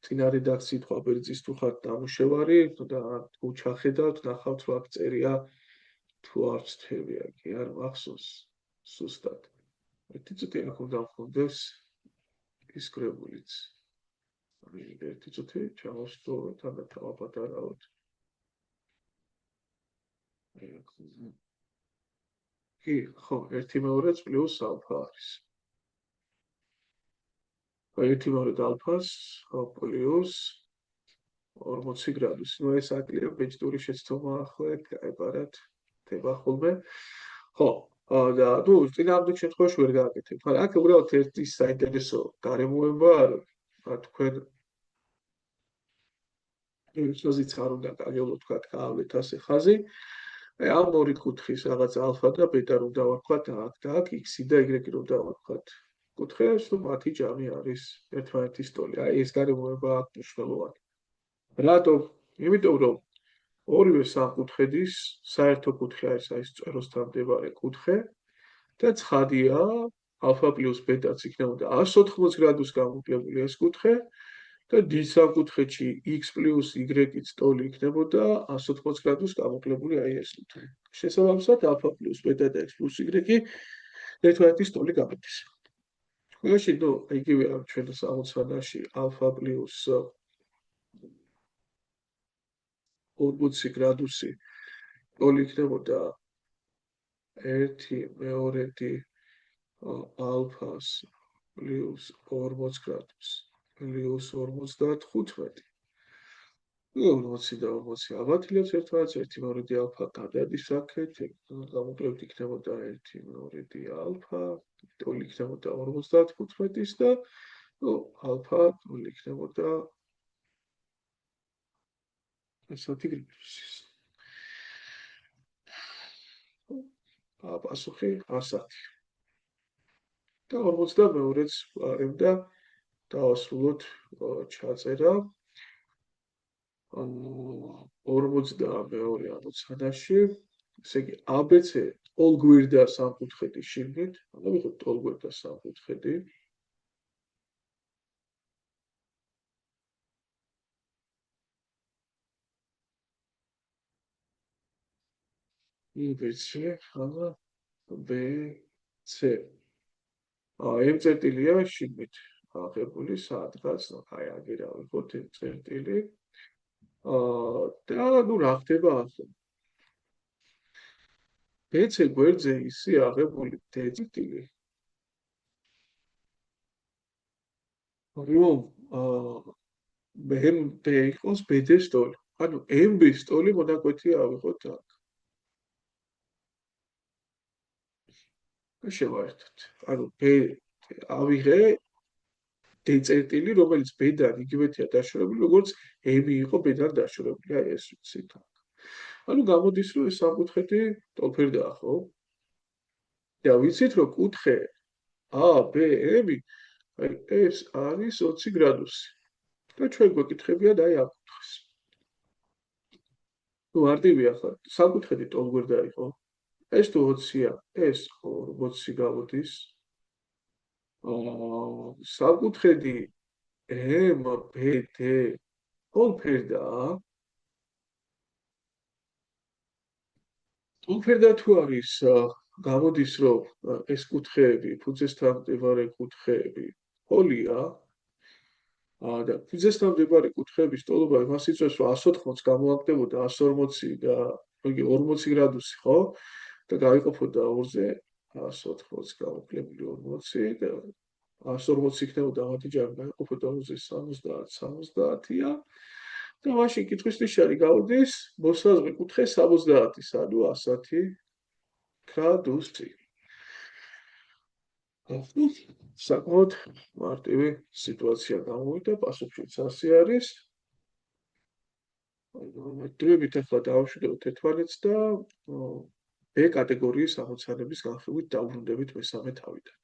წინა რედაქციით ხო აბერძის თუ ხართ დამუშევარი და თუ ჩახედავთ, ნახავთ რომ აქ წერია თუ არ ვწთებია კი არ მახსოვს სუსტად. ერთი წუთი აქ უნდა მქონდეს ის კრებულიც. ერთი წუთი ჩავასწოროთ და თავაპატარავოთ. კი, ხო, 1/2 პლუს ალფა არის. 1/2 ალფას პლუს 40 გრადუსი. ნუ ეს აკლია ბეჭდური შეცდომა ახლა გაებარათ ხდება ხოლმე. ხო, და ნუ წინააღმდეგ შემთხვევაში ვერ გააკეთებ. მაგრამ აქ უბრალოდ ერთი საინტერესო გარემოება თქვენ როდესაც არ უნდა გაგევლო თქვა გაავლეთ ასე ხაზი. ამ ორი კუთხის რაღაც ალფა და ბეტა რომ დავარქვათ აქ და აქ x-ი და y-ი რომ დავარქვათ კუთხეებს, რომ მათი ჯამი არის ერთმანეთის ტოლი. აი ეს გარემოება აქ მნიშვნელოვანი. რატომ? იმიტომ რომ ორივე სამკუთხედის საერთო კუთხე არის აი სწოროსთან მდებარე კუთხე და ცხადია ალფა პლუს ბეტაც იქნებოდა 180 გრადუს გამოკლებული ეს კუთხე და დის სამკუთხედში x პლუს y-იც ტოლი იქნებოდა 180 გრადუს გამოკლებული აი ეს კუთხე. შესაბამისად ალფა პლუს ბეტა და x პლუს y ერთმანეთის ტოლი გამოდის. ყველაში ნუ იგივე ამ ჩვენ ამოცანაში ალფა პლუს 40 გრადუსი ტოლი იქნებოდა 1/2 ალფას პლუს 40 გრადუს პლუს 55. 40 და 40 აბათილებს ერთმანეთს 1/2 ალფა გადადის აქეთ, გამოკლებთ იქნებოდა 1/2 ალფა, ტოლი იქნებოდა 55-ის და ალფა ტოლი იქნებოდა 10 გრადუსის. პასუხი 100. და 42-ს ვარევ და დავასრულოთ ჩაწერა. 42 ამოცანაში, ესე იგი ABC ტოლგვერდა სამკუთხედის შიგნით, ანუ ვიღოთ ტოლგვერდა სამკუთხედი. ABC, ამა BC. M წერტილია შიგნით აღებული სადღაც, აი აგერა ვიღოთ M წერტილი. და ნუ რა ხდება ახლა? BC გვერდზე ისე აღებული D წერტილი, რომ MB იყოს BD-ს ტოლი. ანუ MB-ს ტოლი მონაკვეთია ავიღოთ აქ. შევაერთოთ. ანუ B ავიღე D წერტილი, რომელიც B-დან იგივეთია დაშორებული, როგორც M იყო B-დან დაშორებული. აი ეს ვიცით. ანუ გამოდის, რომ ეს სამკუთხედი ტოლფერდაა, ხო? და ვიცით, რომ კუთხე ABM აი ეს არის 20 გრადუსი. და ჩვენ გვეკითხებიან აი ამ კუთხეს. ნუ არტივია ხა, სამკუთხედი ტოლგვერდა იყო. ეს თუ 20-ია, ეს 40 გამოდის. სამკუთხედი MBD ტოლფერდაა. ტოლფერდა თუ არის, გამოდის, რომ ეს კუთხეები, ფუძესთან მდებარე კუთხეები ტოლია. და ფუძესთან მდებარე კუთხეების ტოლობა იმას იწვევს, რომ 180-ს გამოაკდებოდა 140 და იგი 40 გრადუსი, ხო? და გაიყოფოდა 2-ზე 180 გამოკლებული 40 და 140 იქნებოდა მათი ჯამი, გაიყოფოდა 2-ზე 70-70-ია. და მაშინ კითხვის ნიშანი გავდის, მოსაზღვრე კუთხე 70-ის, ანუ 110 გრადუსი. საკმაოდ მარტივი სიტუაცია გამოვიდა, პასუხიც ასე არის. დროებით ახლა დავშვიდოთ ერთმანეთს და B კატეგორიის ამოცანების განხილვით დავბრუნდებით მესამე თავიდან.